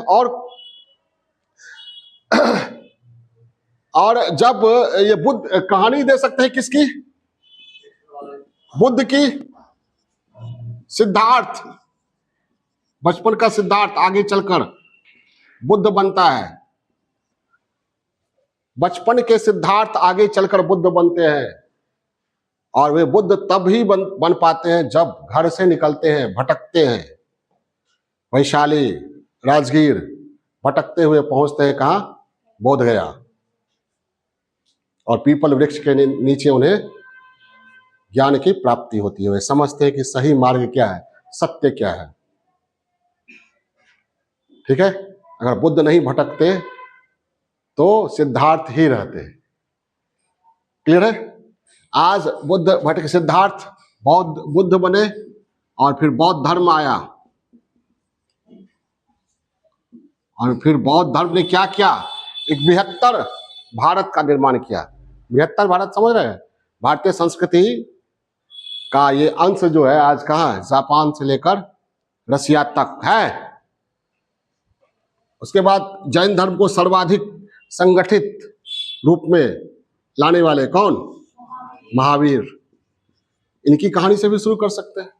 और जब ये बुद्ध कहानी दे सकते हैं किसकी? बुद्ध की। सिद्धार्थ, बचपन का सिद्धार्थ आगे चलकर बुद्ध बनता है। बचपन के सिद्धार्थ आगे चलकर बुद्ध बनते हैं। और वे बुद्ध तब ही बन पाते हैं जब घर से निकलते हैं, भटकते हैं। वैशाली, राजगीर भटकते हुए पहुंचते हैं कहां? बोध गया। और पीपल वृक्ष के नीचे उन्हें ज्ञान की प्राप्ति होती है। वे समझते हैं कि सही मार्ग क्या है, सत्य क्या है। ठीक है? अगर बुद्ध नहीं भटकते तो सिद्धार्थ ही रहते। क्लियर है? आज बुद्ध भटके, सिद्धार्थ बुद्ध बने और फिर बौद्ध धर्म आया। और फिर बौद्ध धर्म ने क्या किया? एक बृहत्तर भारत का निर्माण किया। बृहत्तर भारत समझ रहे हैं? भारतीय संस्कृति का ये अंश जो है आज कहाँ है? जापान से लेकर रसिया तक है। उसके बाद जैन धर्म को सर्वाधिक संगठित रूप में लाने वाले कौन? महावीर। इनकी कहानी से भी शुरू कर सकते हैं।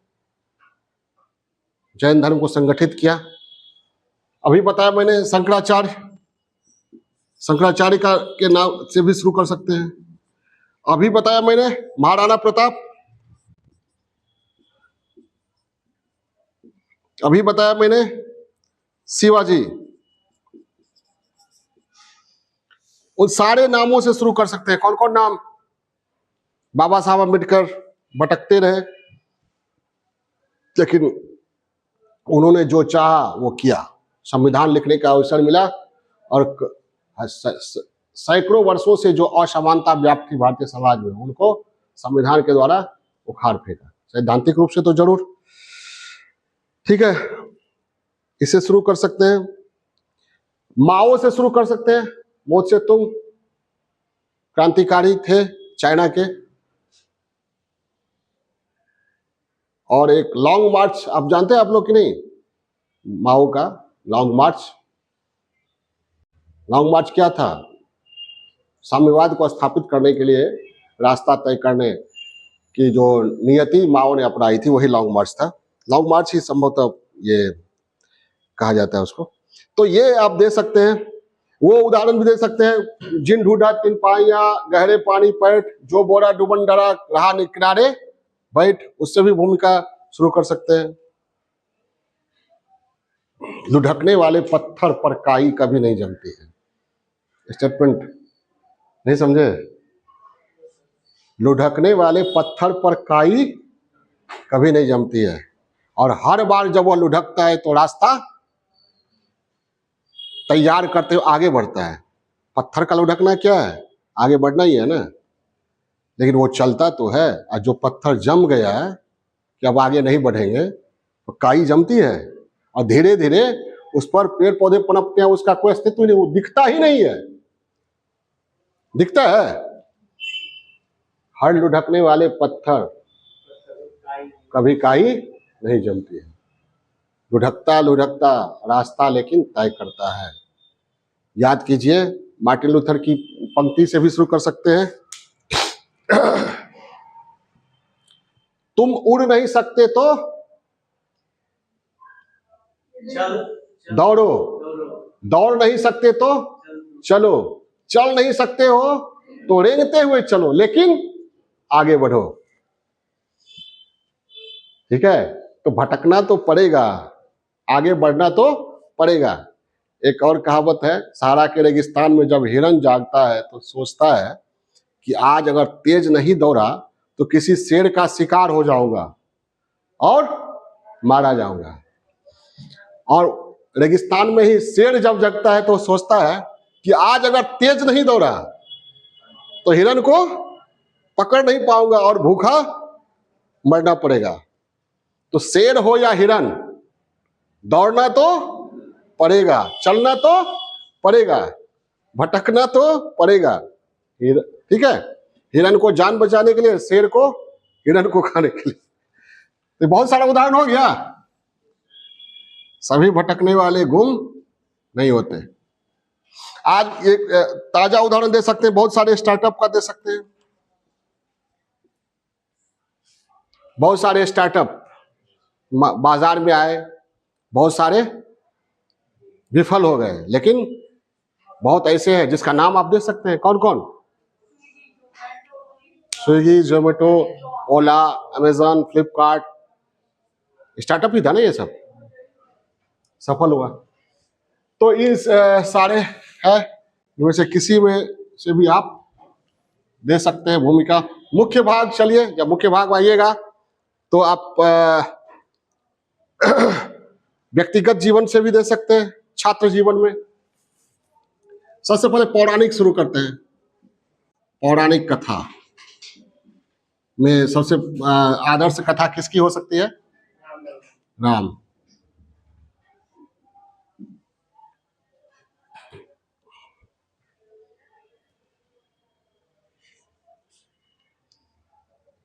जैन धर्म को संगठित किया। अभी बताया मैंने शंकराचार्य का के नाम से भी शुरू कर सकते हैं। अभी बताया मैंने महाराणा प्रताप। अभी बताया मैंने शिवाजी। उन सारे नामों से शुरू कर सकते हैं। कौन कौन नाम? बाबा साहब अम्बेडकर भटकते रहे, लेकिन उन्होंने जो चाहा वो किया, संविधान लिखने का अवसर मिला और सैकड़ों वर्षों से जो असमानता व्याप्त थी भारतीय समाज में, उनको संविधान के द्वारा उखाड़ फेंका। सैद्धांतिक रूप से तो जरूर, ठीक है। इसे शुरू कर सकते हैं, माओ से शुरू कर सकते हैं। मो से तुम क्रांतिकारी थे चाइना के, और एक लॉन्ग मार्च, आप जानते हैं आप लोग कि नहीं माओ का लॉन्ग मार्च? लॉन्ग मार्च क्या था? साम्यवाद को स्थापित करने के लिए रास्ता तय करने की जो नियति माओ ने अपनाई थी, वही लॉन्ग मार्च था। लॉन्ग मार्च ही संभवतः ये कहा जाता है उसको। तो ये आप दे सकते हैं, वो उदाहरण भी दे सकते हैं, जिन ढूंढा तिन पाइया गहरे पानी पैठ, जो बोरा डूबन डरा रहा किनारे बैठ, उससे भी भूमिका शुरू कर सकते हैं। लुढ़कने वाले पत्थर पर काई कभी नहीं जमती है, स्टेटमेंट नहीं समझे? लुढ़कने वाले पत्थर पर काई कभी नहीं जमती है, और हर बार जब वह लुढ़कता है तो रास्ता तैयार करते हुए आगे बढ़ता है। पत्थर का लुढ़कना क्या है? आगे बढ़ना ही है ना, लेकिन वो चलता तो है। और जो पत्थर जम गया है कि अब आगे नहीं बढ़ेंगे, तो काई जमती है और धीरे धीरे उस पर पेड़ पौधे पनपते हैं, उसका कोई अस्तित्व नहीं, वो दिखता ही नहीं है। दिखता है? हर लुढ़कने वाले पत्थर कभी काई नहीं जमती है। लुढ़कता लुढ़कता रास्ता लेकिन तय करता है। याद कीजिए, मार्टिन लूथर की पंक्ति से भी शुरू कर सकते हैं। तुम उड़ नहीं सकते तो दौड़ो, दौड़ नहीं सकते तो चलो, चल नहीं सकते हो तो रेंगते हुए चलो, लेकिन आगे बढ़ो। ठीक है? तो भटकना तो पड़ेगा, आगे बढ़ना तो पड़ेगा। एक और कहावत है, सहारा के रेगिस्तान में जब हिरन जागता है तो सोचता है कि आज अगर तेज नहीं दौड़ा तो किसी शेर का शिकार हो जाऊंगा और मारा जाऊंगा। और रेगिस्तान में ही शेर जब जगता है तो सोचता है कि आज अगर तेज नहीं दौड़ा तो हिरन को पकड़ नहीं पाऊंगा और भूखा मरना पड़ेगा। तो शेर हो या हिरन, दौड़ना तो पड़ेगा, चलना तो पड़ेगा, भटकना तो पड़ेगा। ठीक है? हिरन को जान बचाने के लिए, शेर को हिरन को खाने के लिए। तो बहुत सारा उदाहरण हो गया। सभी भटकने वाले गुम नहीं होते। आज एक ताजा उदाहरण दे सकते हैं, बहुत सारे स्टार्टअप का दे सकते हैं। बहुत सारे स्टार्टअप बाजार में आए, बहुत सारे विफल हो गए, लेकिन बहुत ऐसे हैं जिसका नाम आप दे सकते हैं। कौन कौन? स्विगी, जोमेटो, ओला, अमेजॉन, फ्लिपकार्ट, स्टार्टअप ही था ना ये सब, सफल हुआ। तो इस सारे है, इनमें से किसी में से भी आप दे सकते हैं भूमिका। मुख्य भाग, चलिए जब मुख्य भाग में आइएगा तो आप व्यक्तिगत जीवन से भी दे सकते हैं, छात्र जीवन में। सबसे पहले पौराणिक शुरू करते हैं। पौराणिक कथा में सबसे आदर्श कथा किसकी हो सकती है? राम।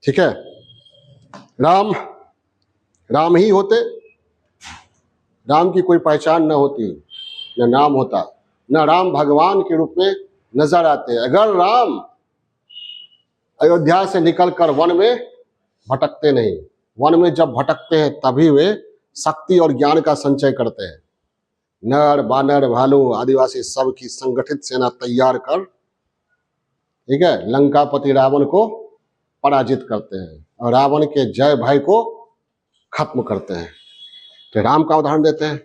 ठीक है? राम राम ही होते, राम की कोई पहचान न होती, न नाम होता, न राम भगवान के रूप में नजर आते। अगर राम अयोध्या से निकलकर वन में भटकते नहीं, वन में जब भटकते हैं तभी वे शक्ति और ज्ञान का संचय करते हैं। नर बानर भालू आदिवासी सब की संगठित सेना तैयार कर, ठीक है, लंकापति रावण को पराजित करते हैं और रावण के जय भाई को खत्म करते हैं। तो राम का उदाहरण देते हैं।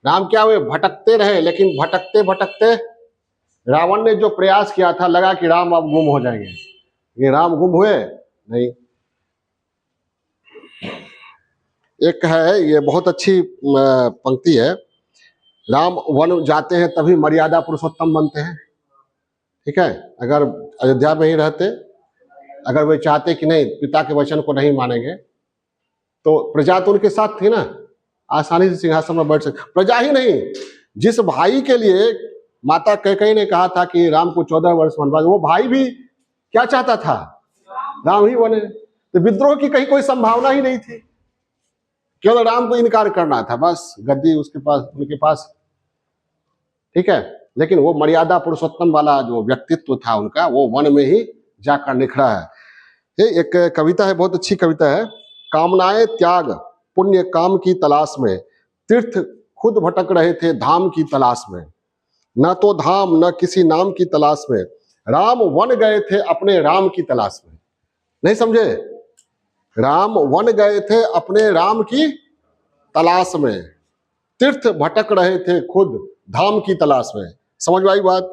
राम क्या हुए? भटकते रहे, लेकिन भटकते भटकते रावण ने जो प्रयास किया था, लगा कि राम अब गुम हो जाएंगे, ये राम गुम हुए नहीं। एक है, ये बहुत अच्छी पंक्ति है, राम वन जाते हैं तभी मर्यादा पुरुषोत्तम बनते हैं। ठीक है, अगर अयोध्या में ही रहते, अगर वे चाहते कि नहीं पिता के वचन को नहीं मानेंगे, तो प्रजा तो उनके साथ थी ना, आसानी से सिंहासन में बैठ सकते। प्रजा ही नहीं, जिस भाई के लिए माता कैकेयी ने कहा था कि राम को 14 वर्ष वनवास, वो भाई भी क्या चाहता था, राम ही बने। तो विद्रोह की कहीं कोई संभावना ही नहीं थी, केवल राम को इनकार करना था, बस गद्दी उसके पास, उनके पास। ठीक है, लेकिन वो मर्यादा पुरुषोत्तम वाला जो व्यक्तित्व था उनका, वो वन में ही जाकर निखरा है। ये एक कविता है, बहुत अच्छी कविता है, कामनाएं त्याग पुण्य काम की तलाश में, तीर्थ खुद भटक रहे थे धाम की तलाश में, न तो धाम न किसी नाम की तलाश में, राम वन गए थे अपने राम की तलाश में। नहीं समझे, राम वन गए थे अपने राम की तलाश में, तीर्थ भटक रहे थे खुद धाम की तलाश में। समझ में आई बात?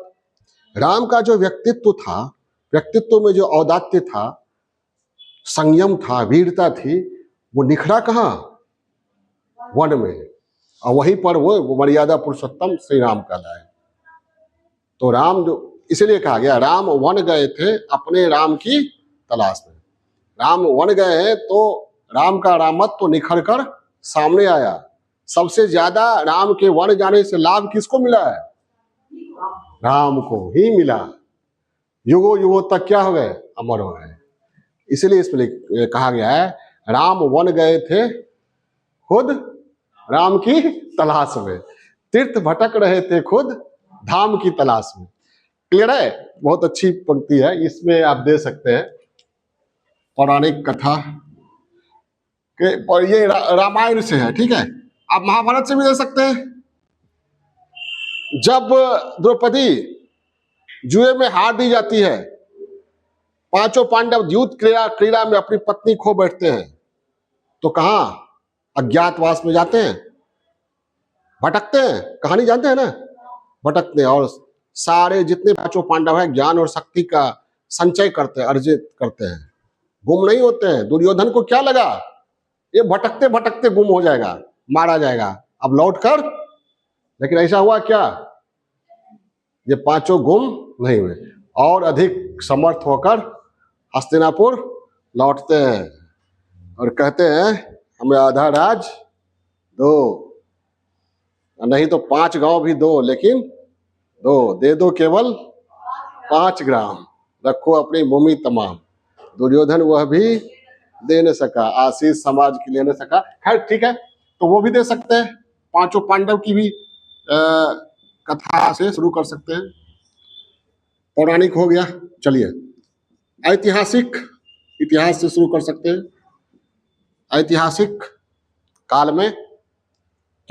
राम का जो व्यक्तित्व था, व्यक्तित्व में जो औदात्य था, संयम था, वीरता थी, वो निखरा कहाँ, वन में, और वहीं पर वो मर्यादा पुरुषोत्तम श्री राम कहलाए। तो राम जो, इसलिए कहा गया राम वन गए थे अपने राम की तलाश में। राम वन गए हैं तो राम का रामत्व तो निखर कर सामने आया। सबसे ज्यादा राम के वन जाने से लाभ किसको मिला है, राम को ही मिला। युगों युगों तक क्या हो गए, अमर हो गए। इसलिए इसमें कहा गया है राम वन गए थे खुद राम की तलाश में, तीर्थ भटक रहे थे खुद धाम की तलाश में। क्लियर है? बहुत अच्छी पंक्ति है, इसमें आप दे सकते हैं पौराणिक कथा के, और ये रामायण से है। ठीक है, आप महाभारत से भी दे सकते हैं। जब द्रौपदी जुए में हार दी जाती है, पांचों पांडव युद्ध क्रीड़ा में अपनी पत्नी खो बैठते हैं, तो कहां, अज्ञातवास में जाते हैं, भटकते हैं। कहानी जानते हैं ना, भटकते हैं, और सारे जितने पांचों पांडव हैं ज्ञान और शक्ति का संचय करते हैं, अर्जित करते हैं, गुम नहीं होते हैं। दुर्योधन को क्या लगा, ये भटकते भटकते गुम हो जाएगा, मारा जाएगा, अब लौट कर, लेकिन ऐसा हुआ क्या, ये पांचों गुम नहीं हुए, और अधिक समर्थ होकर हस्तिनापुर लौटते हैं और कहते हैं हमें आधा राज दो, नहीं तो 5 गांव भी दो, लेकिन दे दो केवल 5 ग्राम, रखो अपनी भूमि तमाम। दुर्योधन वह भी दे न सका, आशीष समाज के लिए न सका। खैर ठीक है, तो वो भी दे सकते हैं, पांचों पांडव की भी कथा से शुरू कर सकते हैं। पौराणिक हो गया, चलिए ऐतिहासिक, इतिहास से शुरू कर सकते हैं। ऐतिहासिक काल में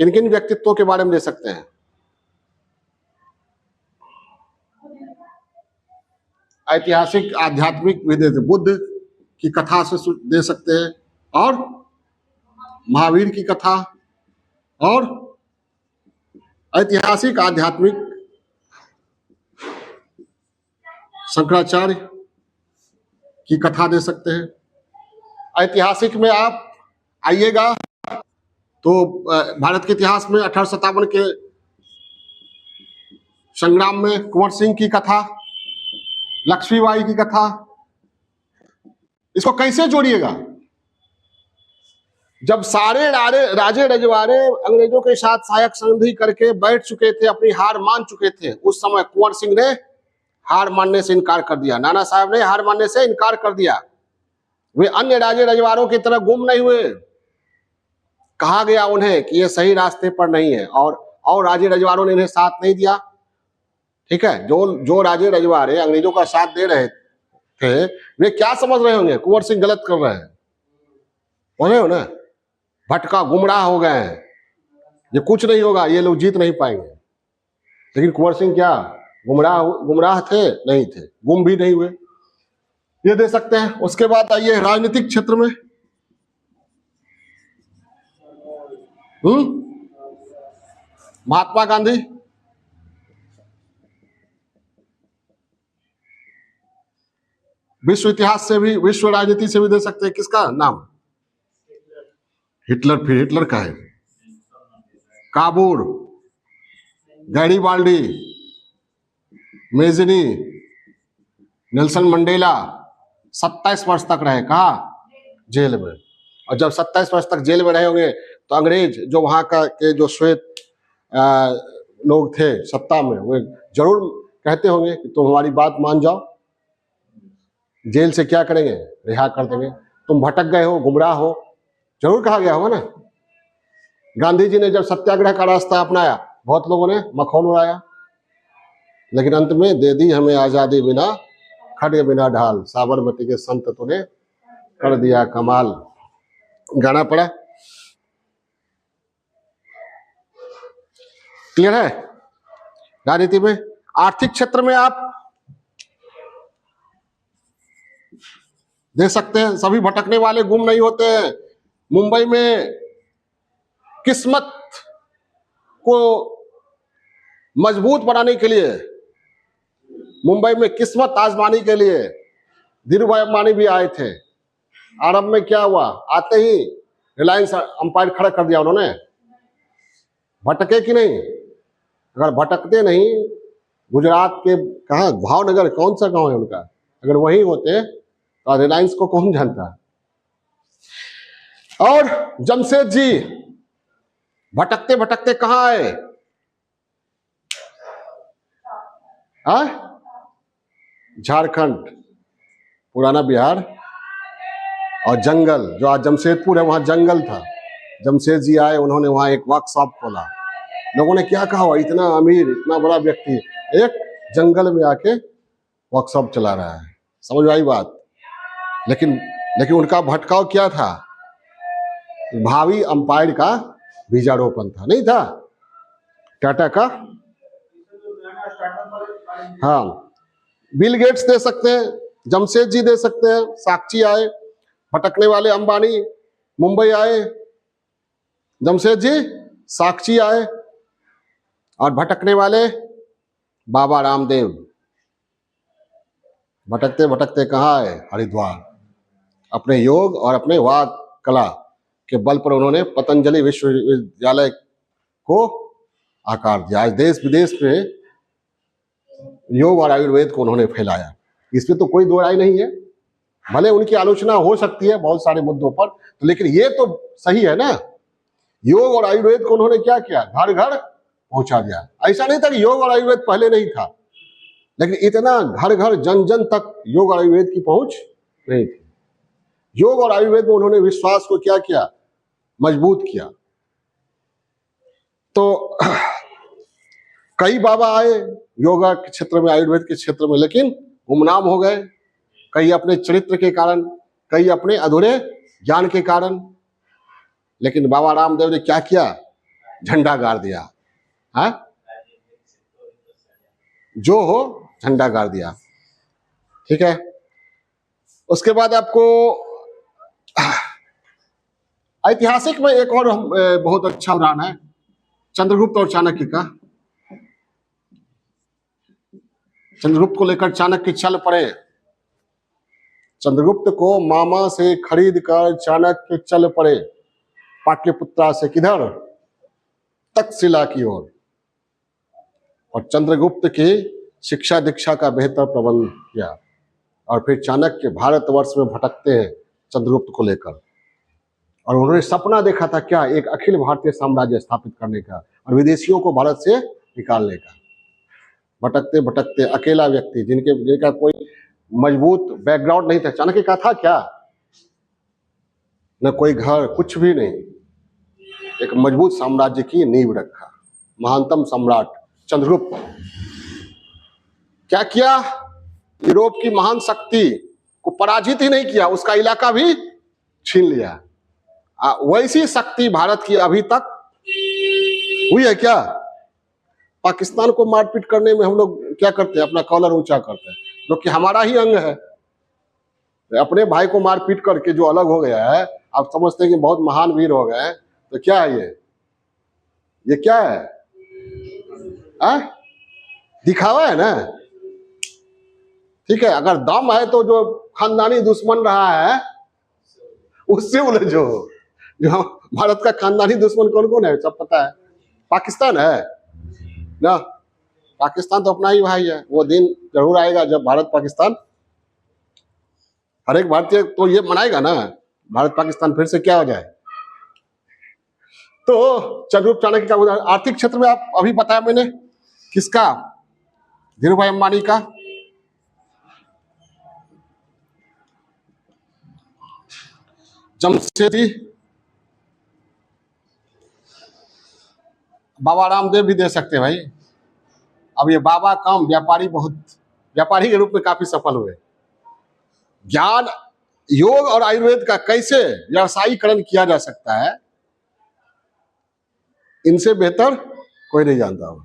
किन किन व्यक्तित्वों के बारे में दे सकते हैं? ऐतिहासिक आध्यात्मिक भी दे, बुद्ध की कथा से दे सकते हैं, और महावीर की कथा, और ऐतिहासिक आध्यात्मिक शंकराचार्य की कथा दे सकते हैं। ऐतिहासिक में आप आइएगा तो भारत के इतिहास में 1857 के संग्राम में कुंवर सिंह की कथा, लक्ष्मीबाई की कथा, इसको कैसे जोड़िएगा? जब सारे राजे रजवाड़े अंग्रेजों के साथ सहायक संधि करके बैठ चुके थे, अपनी हार मान चुके थे, उस समय कुंवर सिंह ने हार मानने से इनकार कर दिया, नाना साहब ने हार मानने से इनकार कर दिया। वे अन्य राजे रजवाड़ों की तरह गुम नहीं हुए। कहा गया उन्हें कि ये सही रास्ते पर नहीं है, और राजे रजवाड़ों ने इन्हें साथ नहीं दिया। ठीक है, जो राजे रजवाड़े अंग्रेजों का साथ दे रहे थे, वे क्या समझ रहे होंगे, कुंवर सिंह गलत कर रहे हैं, बोले हो ना, भटका गुमराह हो गए हैं, ये कुछ नहीं होगा, ये लोग जीत नहीं पाएंगे। लेकिन कुंवर सिंह क्या गुमराह थे? नहीं थे, गुम भी नहीं हुए। ये दे सकते हैं। उसके बाद आइए राजनीतिक क्षेत्र में, महात्मा गांधी, विश्व इतिहास से भी, विश्व राजनीति से भी दे सकते हैं। किसका नाम? हिटलर, फिर हिटलर का है, काबूर, गैरीबाल्डी, मेजनी, नेल्सन मंडेला 27 वर्ष तक रहे कहा जेल में। और जब 27 वर्ष तक जेल में रहे होंगे तो अंग्रेज जो वहां का के जो श्वेत लोग थे सत्ता में, वो जरूर कहते होंगे कि तुम हमारी बात मान जाओ, जेल से क्या करेंगे, रिहा कर देंगे, तुम भटक गए हो, गुमराह हो, जरूर कहा गया होगा ना। गांधी जी ने जब सत्याग्रह का रास्ता अपनाया बहुत लोगों ने मखौल उड़ाया, लेकिन अंत में दे दी हमें आजादी बिना खड्ग बिना ढाल, साबरमती के संत तूने कर दिया कमाल, गाना पड़ा। क्लियर है। राजनीति में, आर्थिक क्षेत्र में आप देख सकते हैं सभी भटकने वाले गुम नहीं होते हैं। मुंबई में किस्मत को मजबूत बनाने के लिए, मुंबई में किस्मत आजमाने के लिए धीरूभाई अंबानी भी आए थे। आरंभ में क्या हुआ, आते ही रिलायंस अंपायर खड़ा कर दिया उन्होंने। भटके कि नहीं? अगर भटकते नहीं, गुजरात के कहा भावनगर, कौन सा गांव है उनका, अगर वही होते तो रिलायंस को कौन जानता। और जमशेद जी भटकते भटकते कहां आए? झारखंड, पुराना बिहार और जंगल, जो आज जमशेदपुर है वहां जंगल था। जमशेद जी आए, उन्होंने वहां एक वर्कशॉप खोला। लोगों ने क्या कहा, इतना अमीर, इतना बड़ा व्यक्ति एक जंगल में आके वर्कशॉप चला रहा है। समझ में आई बात? लेकिन उनका भटकाव क्या था? भावी अंपायर का बीजारोपण था, नहीं था? टाटा का, हाँ, बिल गेट्स दे सकते हैं, जमशेद जी दे सकते हैं, साक्षी आए, भटकने वाले अंबानी मुंबई आए, जमशेद जी, साक्षी आए, और भटकने वाले बाबा रामदेव भटकते भटकते कहाँ आए? हरिद्वार। अपने योग और अपने वाद कला के बल पर उन्होंने पतंजलि विश्वविद्यालय को आकार दिया। आज देश विदेश में योग और आयुर्वेद को उन्होंने फैलाया। इसमें तो कोई दो राय नहीं है। भले उनकी आलोचना हो सकती है बहुत सारे मुद्दों पर, तो लेकिन ये तो सही है ना, योग और आयुर्वेद को उन्होंने क्या किया? घर घर पहुंचा दिया। ऐसा नहीं था कि योग और आयुर्वेद पहले नहीं था, लेकिन इतना घर घर जन जन तक योग और आयुर्वेद की पहुंच नहीं थी। योग और आयुर्वेद में उन्होंने विश्वास को क्या किया? मजबूत किया। तो कई बाबा आए योगा के क्षेत्र में, आयुर्वेद के क्षेत्र में, लेकिन गुमनाम हो गए, कई अपने चरित्र के कारण, कई अपने अधूरे ज्ञान के कारण। लेकिन बाबा रामदेव ने क्या किया? झंडा गाड़ दिया। हाँ, जो हो झंडा गाड़ दिया। ठीक है। उसके बाद आपको ऐतिहासिक में एक और बहुत अच्छा उदाहरण है चंद्रगुप्त और चाणक्य का। चंद्रगुप्त को लेकर चाणक्य चल पड़े। चंद्रगुप्त को मामा से खरीद कर चाणक्य चल पड़े पाटलिपुत्रा से, किधर? तक्षशिला की ओर। और चंद्रगुप्त की शिक्षा दीक्षा का बेहतर प्रबंध किया। और फिर चाणक्य भारतवर्ष में भटकते हैं चंद्रगुप्त को लेकर, और उन्होंने सपना देखा था क्या? एक अखिल भारतीय साम्राज्य स्थापित करने का और विदेशियों को भारत से निकालने का। भटकते भटकते अकेला व्यक्ति, जिनका कोई मजबूत बैकग्राउंड नहीं था। चाणक्य का था क्या? न कोई घर, कुछ भी नहीं, एक मजबूत साम्राज्य की नींव रखा। महानतम सम्राट चंद्रगुप्त क्या किया? यूरोप की महान शक्ति को पराजित ही नहीं किया, उसका इलाका भी छीन लिया। वैसी शक्ति भारत की अभी तक हुई है क्या? पाकिस्तान को मारपीट करने में हम लोग क्या करते हैं? अपना कॉलर ऊंचा करते हैं, जो कि हमारा ही अंग है। अपने भाई को मारपीट करके जो अलग हो गया है, आप समझते हैं कि बहुत महान वीर हो गए, तो क्या है ये क्या है? दिखावा है ना। ठीक है, अगर दम है तो जो खानदानी दुश्मन रहा है उससे उलझो, जो भारत का खानदानी दुश्मन कौन कौन है सब पता है। पाकिस्तान है ना, पाकिस्तान तो अपना ही भाई है। वो दिन जरूर आएगा जब भारत पाकिस्तान, हर एक भारतीय तो ये मनाएगा ना भारत पाकिस्तान फिर से क्या हो जाए। तो चंद्रगुप्त चाणक्य का उदाहरण आर्थिक क्षेत्र में आप अभी बताया मैंने किसका, धीरू भाई अंबानी का। जमशेदी, बाबा रामदेव भी दे सकते हैं भाई। अब ये बाबा काम व्यापारी, बहुत व्यापारी के रूप में काफी सफल हुए। ज्ञान, योग और आयुर्वेद का कैसे व्यवसायीकरण किया जा सकता है, इनसे बेहतर कोई नहीं जानता हो।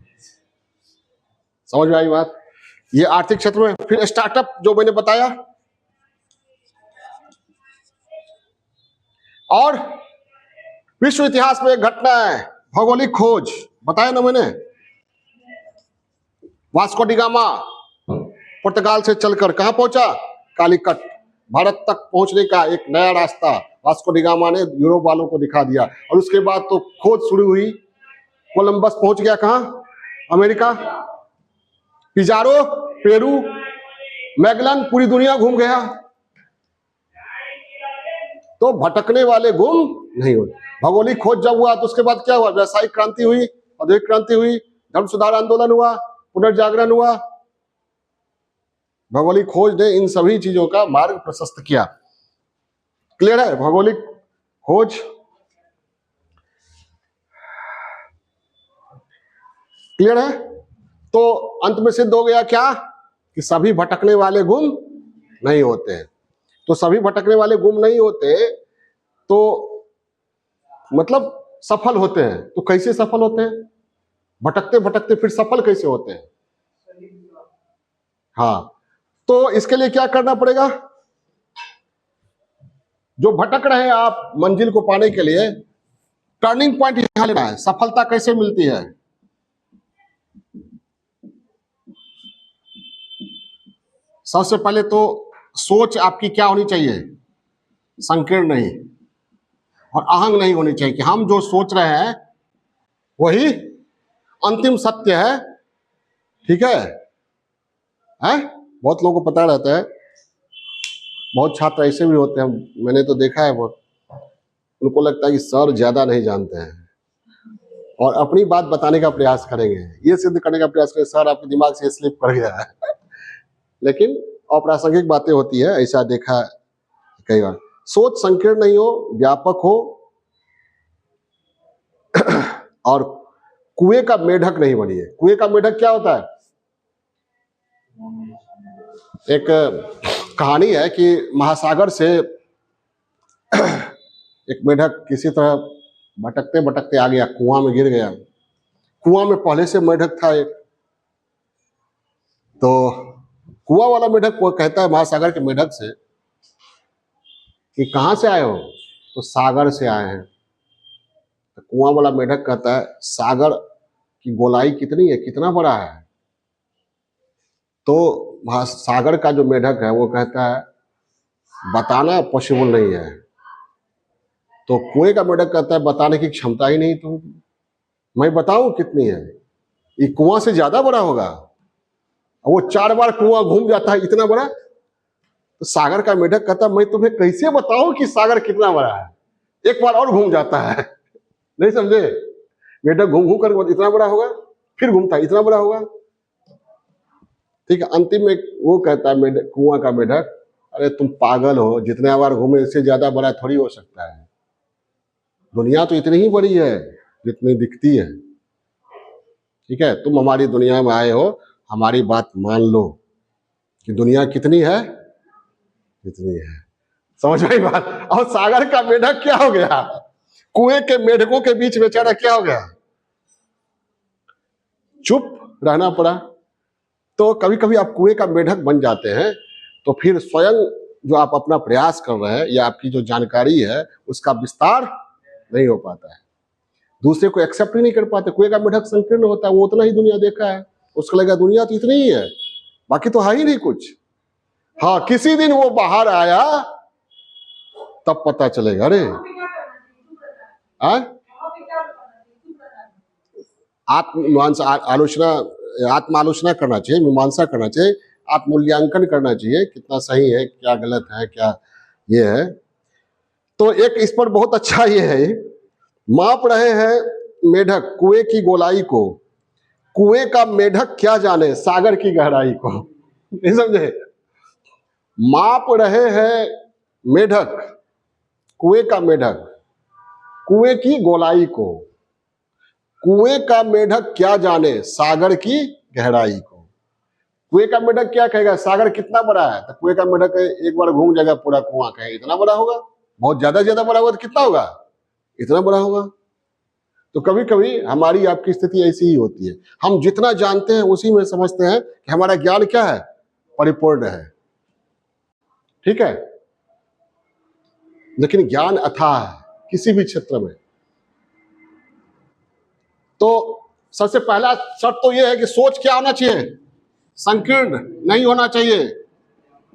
समझ में आई बात। ये आर्थिक क्षेत्र में। फिर स्टार्टअप जो मैंने बताया, और विश्व इतिहास में एक घटना है, भौगोलिक खोज बताया ना मैंने। वास्को डी गामा पुर्तगाल से चलकर कहां पहुंचा, कालीकट। भारत तक पहुंचने का एक नया रास्ता वास्को डी गामा ने यूरोप वालों को दिखा दिया। और उसके बाद तो खोज शुरू हुई। कोलंबस पहुंच गया कहां, अमेरिका। पिजारो पेरू, मैगलन पूरी दुनिया घूम गया। तो भटकने वाले गुम नहीं होते। भौगोलिक खोज जब हुआ तो उसके बाद क्या हुआ, व्यावसायिक क्रांति हुई, औद्योगिक क्रांति हुई, धर्म सुधार आंदोलन हुआ, पुनर्जागरण हुआ। भौगोलिक खोज ने इन सभी चीजों का मार्ग प्रशस्त किया। क्लियर है, भौगोलिक खोज क्लियर है। तो अंत में सिद्ध हो गया क्या, कि सभी भटकने वाले गुम नहीं होते हैं। तो सभी भटकने वाले गुम नहीं होते तो मतलब सफल होते हैं। तो कैसे सफल होते हैं, भटकते भटकते फिर सफल कैसे होते हैं। हाँ, तो इसके लिए क्या करना पड़ेगा, जो भटक रहे हैं आप मंजिल को पाने के लिए, टर्निंग पॉइंट यहां लेना है। सफलता कैसे मिलती है, सबसे पहले तो सोच आपकी क्या होनी चाहिए, संकीर्ण नहीं और अहंग नहीं होनी चाहिए, कि हम जो सोच रहे हैं वही अंतिम सत्य है। ठीक है, बहुत लोगों को पता रहता है, बहुत छात्र ऐसे भी होते हैं, मैंने तो देखा है बहुत, उनको लगता है कि सर ज्यादा नहीं जानते हैं और अपनी बात बताने का प्रयास करेंगे, ये सिद्ध करने का प्रयास करेंगे सर आपके दिमाग से स्लिप कर गया है। लेकिन अप्रासंगिक बातें होती है, ऐसा देखा कई बार। सोच संकीर्ण नहीं हो, व्यापक हो, और कुएं का मेढक नहीं बनिए। कुएं का मेढक क्या होता है, एक कहानी है कि महासागर से एक मेढक किसी तरह भटकते भटकते आ गया, कुआं में गिर गया। कुआं में पहले से मेढक था एक, तो कुआं वाला मेढक वो कहता है महासागर के मेढक से कि कहां से आए हो, तो सागर से आए हैं। तो कुआं वाला मेढक कहता है सागर की गोलाई कितनी है, कितना बड़ा है। तो सागर का जो मेढक है वो कहता है बताना पॉसिबल नहीं है। तो कुएं का मेढक कहता है बताने की क्षमता ही नहीं, तो मैं बताऊं कितनी है, ये कुआं से ज्यादा बड़ा होगा। वो 4 बार कुआं घूम जाता है, इतना बड़ा। तो सागर का मेढक कहता है मैं तुम्हें कैसे बताऊं कि सागर कितना बड़ा है, एक बार और घूम जाता है। नहीं समझे, मेढक घूम घूम कर इतना बड़ा होगा, फिर घूमता है इतना बड़ा होगा। ठीक है, अंतिम में वो कहता है कुआं का मेढक अरे तुम पागल हो, जितने बार घूमे इससे ज्यादा बड़ा थोड़ी हो सकता है। दुनिया तो इतनी ही बड़ी है जितनी दिखती है। ठीक है, तुम हमारी दुनिया में आए हो, हमारी बात मान लो कि दुनिया कितनी है, कितनी है। समझ में आई बात। और सागर का मेढक क्या हो गया, कुएं के मेढकों के बीच बेचारा क्या हो गया, चुप रहना पड़ा। तो कभी कभी आप कुएं का मेढक बन जाते हैं तो फिर स्वयं जो आप अपना प्रयास कर रहे हैं या आपकी जो जानकारी है उसका विस्तार नहीं हो पाता है, दूसरे को एक्सेप्ट ही नहीं कर पाते। कुएं का मेढक संकीर्ण होता है, वो उतना ही दुनिया देखा है, उसको लगा दुनिया तो इतनी ही है, बाकी तो है ही नहीं कुछ। हाँ, किसी दिन वो बाहर आया तब पता चलेगा अरे आत्ममीमांसा आलोचना, आत्म आलोचना करना चाहिए, मीमांसा करना चाहिए, आत्मूल्यांकन करना चाहिए, कितना सही है, क्या गलत है, क्या ये है। तो एक इस पर बहुत अच्छा ये है, माप रहे हैं मेढक कुएं की गोलाई को, कुएं का मेढक क्या जाने सागर की गहराई को। नहीं समझे? माप रहे हैं मेढक, कुएं का मेढक कुएं की गोलाई को, कुएं का मेढक क्या जाने सागर की गहराई को। कुएं का मेढक क्या कहेगा, सागर कितना बड़ा है, तो कुएं का मेढक एक बार घूम जाएगा पूरा कुआं कहेगा इतना बड़ा होगा, बहुत ज्यादा बड़ा होगा तो कितना होगा, इतना बड़ा होगा। तो कभी कभी हमारी आपकी स्थिति ऐसी ही होती है, हम जितना जानते हैं उसी में समझते हैं कि हमारा ज्ञान क्या है, परिपूर्ण है, ठीक है। लेकिन ज्ञान अथाह है किसी भी क्षेत्र में। तो सबसे पहला शर्त तो यह है कि सोच क्या होना चाहिए, संकीर्ण नहीं होना चाहिए,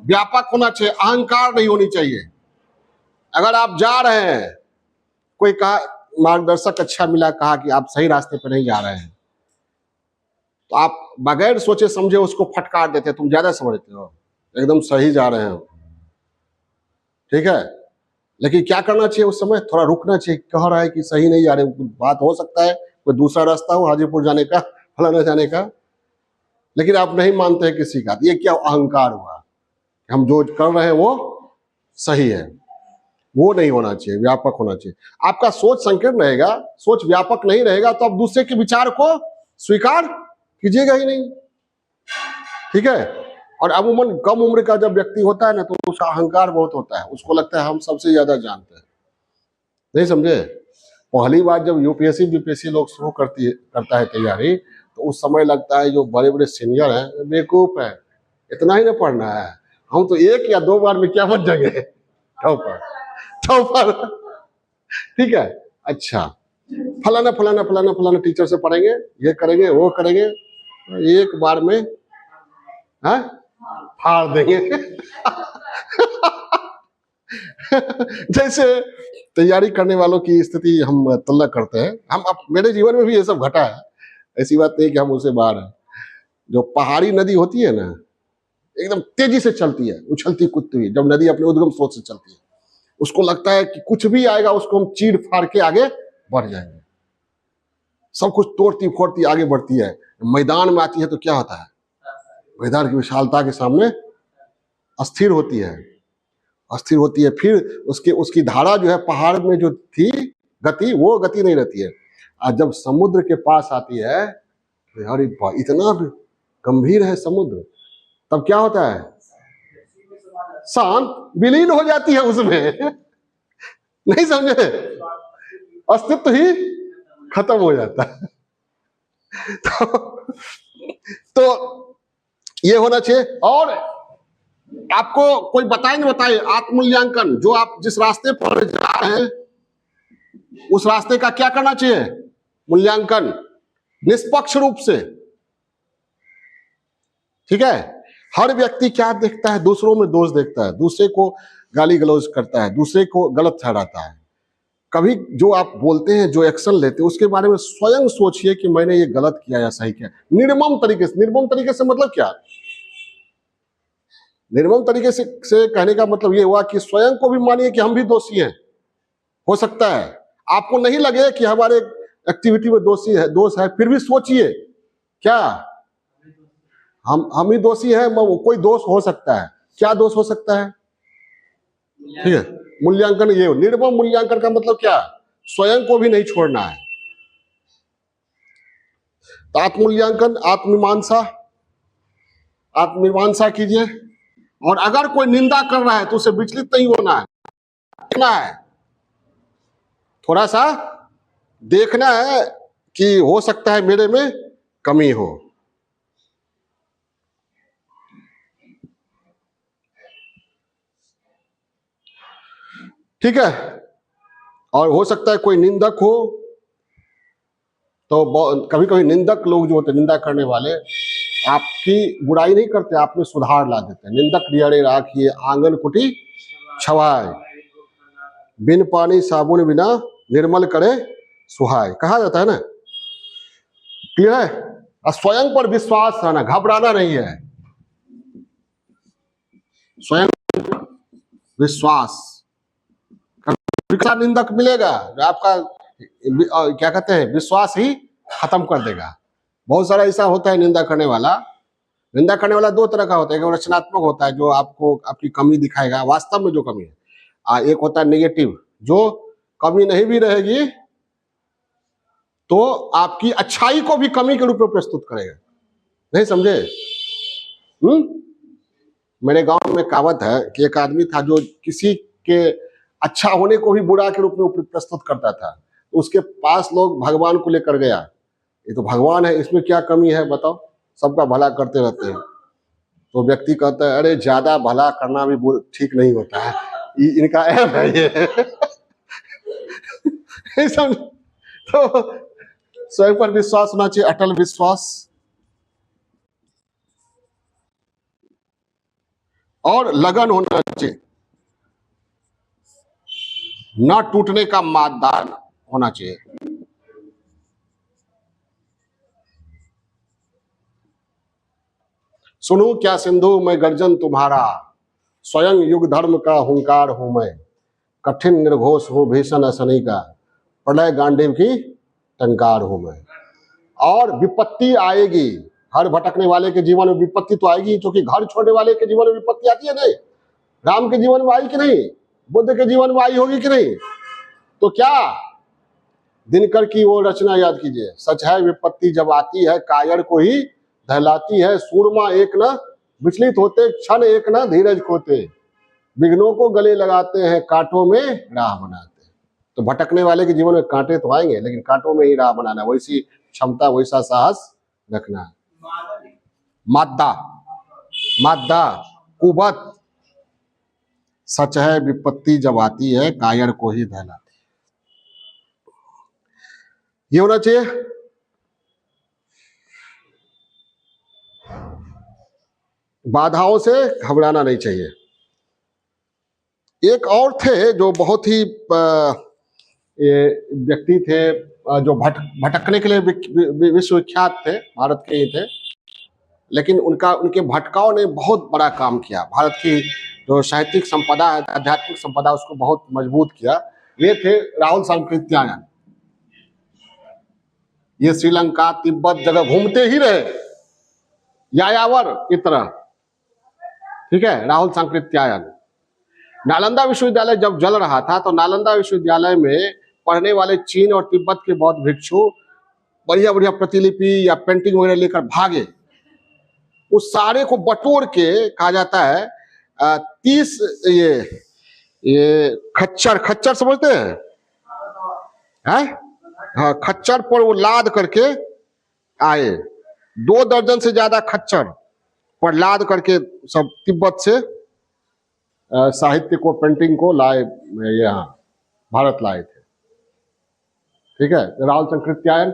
व्यापक होना चाहिए, अहंकार नहीं होनी चाहिए। अगर आप जा रहे हैं, कोई कहा मार्गदर्शक अच्छा मिला, कहा कि आप सही रास्ते पर नहीं जा रहे हैं, तो आप बगैर सोचे समझे उसको फटकार देते, तुम ज्यादा समझते हो, एकदम सही जा रहे हो, ठीक है। लेकिन क्या करना चाहिए उस समय, थोड़ा रुकना चाहिए, कह रहा है कि सही नहीं जा रहे, बात हो सकता है कोई दूसरा रास्ता हो हाजीपुर जाने का, फलाना जाने का, लेकिन आप नहीं मानते हैं किसी का। ये क्या अहंकार हुआ, हम जो कर रहे हैं वो सही है, वो नहीं होना चाहिए, व्यापक होना चाहिए। आपका सोच संकीर्ण रहेगा, सोच व्यापक नहीं रहेगा, तो आप दूसरे के विचार को स्वीकार कीजिएगा ही नहीं, ठीक है। और अमूमन कम उम्र का जब व्यक्ति होता है ना, तो उसका अहंकार बहुत होता है, उसको लगता है हम सबसे ज्यादा जानते हैं। नहीं समझे? पहली बार जब यूपीएससी बीपीएससी लोग शुरू करता है तैयारी, तो उस समय लगता है जो बड़े बड़े सीनियर हैं बेवकूफ है, इतना ही ना पढ़ना है, हम तो 1 या 2 बार में क्या बन जाएंगे, टॉपर, ठीक है। अच्छा, फलाना फलाना फलाना फलाना टीचर से पढ़ेंगे, ये करेंगे वो करेंगे, एक बार में फाड़ देंगे। जैसे तैयारी करने वालों की स्थिति हम तुलना करते हैं, हम मेरे जीवन में भी ये सब घटा है, ऐसी बात नहीं कि हम उससे बाहर हैं। जो पहाड़ी नदी होती है ना, एकदम तेजी से चलती है, उछलती कूदती हुई, जब नदी अपने उद्गम स्रोत से चलती है, उसको लगता है कि कुछ भी आएगा उसको हम चीर फाड़ के आगे बढ़ जाएंगे, सब कुछ तोड़ती फोड़ती आगे बढ़ती है। मैदान में आती है तो क्या होता है, मैदान की विशालता के सामने अस्थिर होती है, अस्थिर होती है। फिर उसकी धारा जो है पहाड़ में जो थी गति, वो गति नहीं रहती है। और जब समुद्र के पास आती है, अरे इतना गंभीर है समुद्र, तब क्या होता है, शांत, विलीन हो जाती है उसमें। नहीं समझे? अस्तित्व ही खत्म हो जाता है। तो ये होना चाहिए। और आपको कोई बताए आत्मूल्यांकन, जो आप जिस रास्ते पर जा रहे हैं उस रास्ते का क्या करना चाहिए, मूल्यांकन, निष्पक्ष रूप से, ठीक है। हर व्यक्ति क्या देखता है, दूसरों में दोष देखता है, दूसरे को गाली गलौज करता है, दूसरे को गलत ठहराता है। कभी जो आप बोलते हैं, जो एक्शन लेते हैं, उसके बारे में स्वयं सोचिए कि मैंने ये गलत किया या सही किया, निर्मम तरीके से। निर्मम तरीके से मतलब क्या, निर्मम तरीके से कहने का मतलब ये हुआ कि स्वयं को भी मानिए कि हम भी दोषी हैं। हो सकता है आपको नहीं लगे कि हमारे एक्टिविटी में दोष है, फिर भी सोचिए क्या हम ही दोषी हैं, कोई दोष हो सकता है, क्या दोष हो सकता है, ठीक है। मूल्यांकन ये, निर्मम मूल्यांकन का मतलब क्या, स्वयं को भी नहीं छोड़ना है। तो आत्मूल्यांकन, आत्ममीमांसा कीजिए। और अगर कोई निंदा कर रहा है तो उसे विचलित नहीं होना है, देखना है, थोड़ा सा देखना है कि हो सकता है मेरे में कमी हो। ठीक है। और हो सकता है कोई निंदक हो, तो कभी कभी निंदक लोग जो होते हैं, निंदा करने वाले, आपकी बुराई नहीं करते, आप में सुधार ला देते हैं। निंदक नियरे राखिए आंगन कुटी छवाए, बिन पानी साबुन बिना निर्मल करे सुहाय, कहा जाता है ना। क्लियर है? और स्वयं पर विश्वास रहना, घबराना नहीं है, स्वयं विश्वास। निंदक मिलेगा जो आपका क्या कहते हैं विश्वास ही खत्म कर देगा। बहुत सारा ऐसा होता है निंदा करने वाला। निंदा करने वाला दो तरह का होता है, एक रचनात्मक होता है जो आपको आपकी कमी दिखाएगा, वास्तव में जो कमी है। एक होता है नेगेटिव, जो कमी नहीं भी रहेगी तो आपकी अच्छाई को भी कमी के रूप में प्रस्तुत करेगा। नहीं समझे? मेरे गांव में कहावत है कि एक आदमी था जो किसी के अच्छा होने को भी बुरा के रूप में प्रस्तुत करता था। तो उसके पास लोग भगवान को लेकर गया, ये तो भगवान है, इसमें क्या कमी है बताओ, सबका भला करते रहते हैं। तो व्यक्ति कहता है अरे ज्यादा भला करना भी ठीक नहीं होता है, इनका ऐप है ये समझ। तो स्वयं पर विश्वास होना चाहिए, अटल विश्वास, और लगन होना चाहिए, न टूटने का मानदान होना चाहिए। सुनो क्या सिंधु मैं गर्जन तुम्हारा, स्वयं युग धर्म का हुंकार हूं मैं, कठिन निर्घोष हूं भीषण असनी का, प्रलय गांडीव की टंकार हूं मैं। और विपत्ति आएगी, हर भटकने वाले के जीवन में विपत्ति तो आएगी, क्योंकि घर छोड़ने वाले के जीवन में विपत्ति आती है नहीं। राम के जीवन में आई कि नहीं, बुद्ध के जीवन में आई होगी कि नहीं? तो क्या दिनकर की वो रचना याद कीजिए, सच है विपत्ति जब आती है कायर को ही दहलाती है, सूरमा एक न विचलित होते, क्षण एक न धीरज खोते, विघ्नों को गले लगाते हैं कांटों में राह बनाते हैं। तो भटकने वाले के जीवन में कांटे तो आएंगे, लेकिन कांटों में ही राह बनाना, वैसी क्षमता वैसा साहस रखना है। मादा मादा कुबत, सच है विपत्ति जब आती है कायर को ही दहलाती, ये होना चाहिए। बाधाओं से घबराना नहीं चाहिए। एक और थे जो बहुत ही व्यक्ति थे जो भटकने के लिए विश्वविख्यात थे, भारत के ही थे, लेकिन उनके भटकाव ने बहुत बड़ा काम किया, भारत की जो साहित्यिक संपदा है, आध्यात्मिक संपदा, उसको बहुत मजबूत किया। ये थे राहुल सांकृत्यायन। ये श्रीलंका तिब्बत जगह घूमते ही रहे, यायावर की तरह, ठीक है। राहुल सांकृत्यायन नालंदा विश्वविद्यालय जब जल रहा था तो नालंदा विश्वविद्यालय में पढ़ने वाले चीन और तिब्बत के बौद्ध भिक्षु बढ़िया बढ़िया प्रतिलिपि या पेंटिंग वगैरह लेकर भागे। उस सारे को बटोर के कहा जाता है 30 ये खच्चर समझते हैं? हाँ, खच्चर पर वो लाद करके आए, 2 दर्जन से ज्यादा खच्चर पर लाद करके सब तिब्बत से साहित्य को, पेंटिंग को लाए, यहाँ भारत लाए थे, ठीक है। राहुल सांकृत्यायन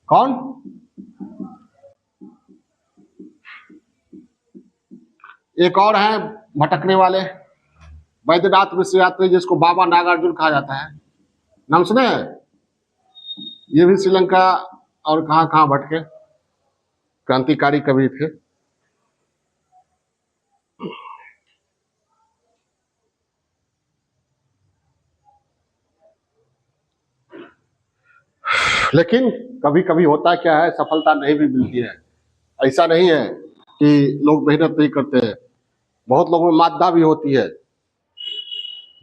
कौन? एक और है भटकने वाले, वैद्यनाथ मिश्र यात्री, जिसको बाबा नागार्जुन कहा जाता है, नाम सुने? ये भी श्रीलंका और कहां कहां भटके, क्रांतिकारी कवि थे। लेकिन कभी कभी होता क्या है, सफलता नहीं भी मिलती है। ऐसा नहीं है कि लोग मेहनत नहीं करते हैं, बहुत लोगों में मादा भी होती है,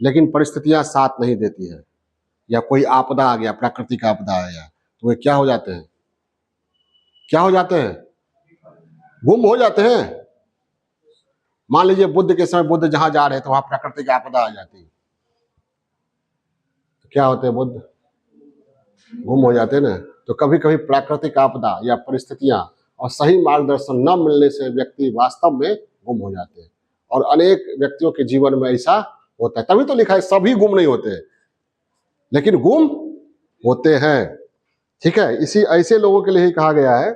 लेकिन परिस्थितियां साथ नहीं देती है, या कोई आपदा आ गया, प्राकृतिक आपदा आ गया, तो वे क्या हो जाते हैं, गुम हो जाते हैं। मान लीजिए बुद्ध के समय बुद्ध जहां जा रहे थे वहां प्राकृतिक आपदा आ जाती, तो क्या होते हैं, बुद्ध गुम हो जाते ना। तो कभी कभी प्राकृतिक आपदा या परिस्थितियां और सही मार्गदर्शन न मिलने से व्यक्ति वास्तव में गुम हो जाते हैं, और अनेक व्यक्तियों के जीवन में ऐसा होता है। तभी तो लिखा है सभी गुम नहीं होते, लेकिन गुम होते हैं, ठीक है। इसी ऐसे लोगों के लिए ही कहा गया है,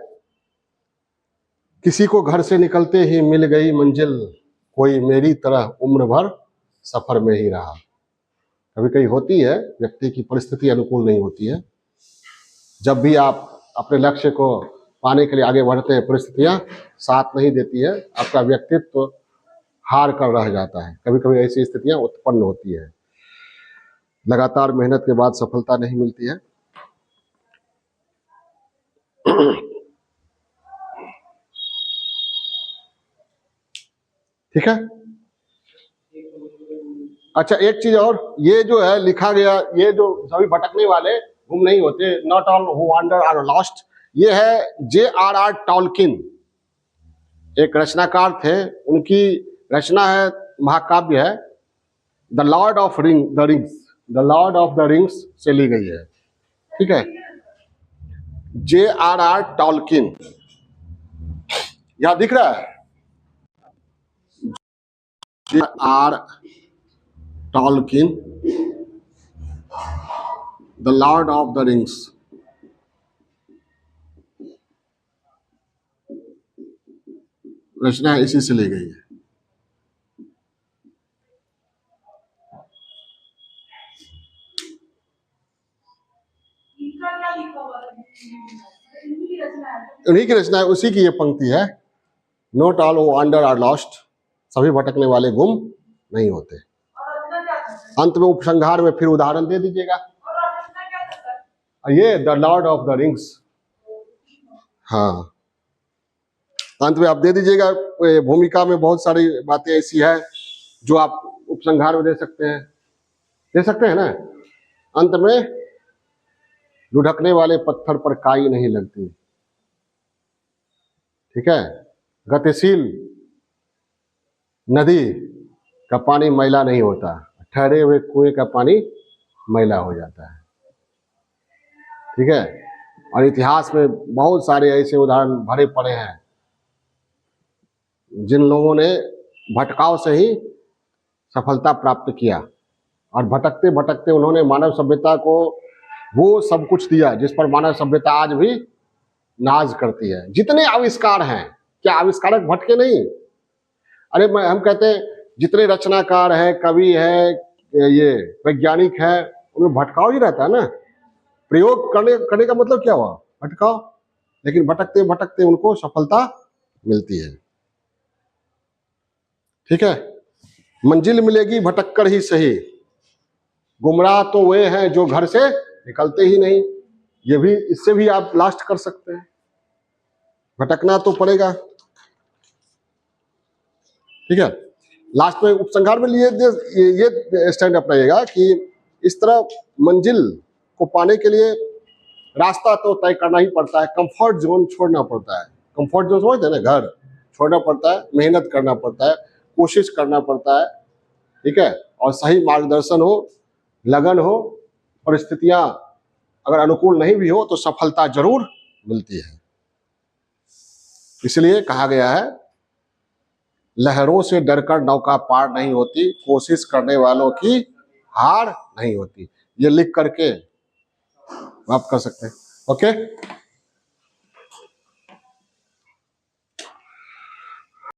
किसी को घर से निकलते ही मिल गई मंजिल, कोई मेरी तरह उम्र भर सफर में ही रहा। कभी कभी होती है, व्यक्ति की परिस्थिति अनुकूल नहीं होती है। जब भी आप अपने लक्ष्य को पाने के लिए आगे बढ़ते हैं, परिस्थितियां साथ नहीं देती है, आपका व्यक्तित्व हार कर रह जाता है। कभी कभी ऐसी स्थितियां उत्पन्न होती है। लगातार मेहनत के बाद सफलता नहीं मिलती है। ठीक है। अच्छा, एक चीज और, ये जो है लिखा गया, ये जो सभी भटकने वाले गुम नहीं होते, not all who wander are lost, ये है J.R.R. टॉलकिन, एक रचनाकार थे। उनकी रचना है, महाकाव्य है the Lord of rings, the Lord of the rings से ली गई है। ठीक है, J.R.R. टॉलकिन, यहां दिख रहा है J.R. Tolkien, the Lord of the Rings. रचना इसी से ली गई है। उन्हीं की रचना है, उसी की ये पंक्ति है, not all who wander are lost, सभी भटकने वाले गुम नहीं होते। अंत में उपसंहार में फिर उदाहरण दे दीजिएगा। ये the Lord of the rings, हाँ, अंत में आप दे दीजिएगा। भूमिका में बहुत सारी बातें ऐसी है जो आप उपसंहार में दे सकते हैं ना। अंत में लुढ़कने वाले पत्थर पर काई नहीं लगती। ठीक है, गतिशील नदी का पानी मैला नहीं होता, ठहरे हुए कुएं का पानी मैला हो जाता है। ठीक है, और इतिहास में बहुत सारे ऐसे उदाहरण भरे पड़े हैं जिन लोगों ने भटकाव से ही सफलता प्राप्त किया, और भटकते भटकते उन्होंने मानव सभ्यता को वो सब कुछ दिया जिस पर मानव सभ्यता आज भी नाज करती है। जितने आविष्कार हैं, क्या आविष्कारक भटके नहीं? अरे हम कहते हैं जितने रचनाकार है, कवि है, ये वैज्ञानिक है, उनमें भटकाव ही रहता है ना। प्रयोग करने का मतलब क्या हुआ? भटकाव। लेकिन भटकते भटकते उनको सफलता मिलती है। ठीक है, मंजिल मिलेगी भटक कर ही सही, गुमराह तो वे हैं जो घर से निकलते ही नहीं। ये भी, इससे भी आप लास्ट कर सकते हैं, भटकना तो पड़ेगा। ठीक है, लास्ट में उपसंहार में ये स्टैंड अपनाइएगा कि इस तरह मंजिल को पाने के लिए रास्ता तो तय करना ही पड़ता है, कंफर्ट जोन छोड़ना पड़ता है। कंफर्ट जोन समझते हैं ना, घर छोड़ना पड़ता है, मेहनत करना पड़ता है, कोशिश करना पड़ता है। ठीक है, और सही मार्गदर्शन हो, लगन हो, परिस्थितियां अगर अनुकूल नहीं भी हो तो सफलता जरूर मिलती है। इसलिए कहा गया है, लहरों से डरकर नौका पार नहीं होती, कोशिश करने वालों की हार नहीं होती। ये लिख करके आप कर सकते हैं। ओके।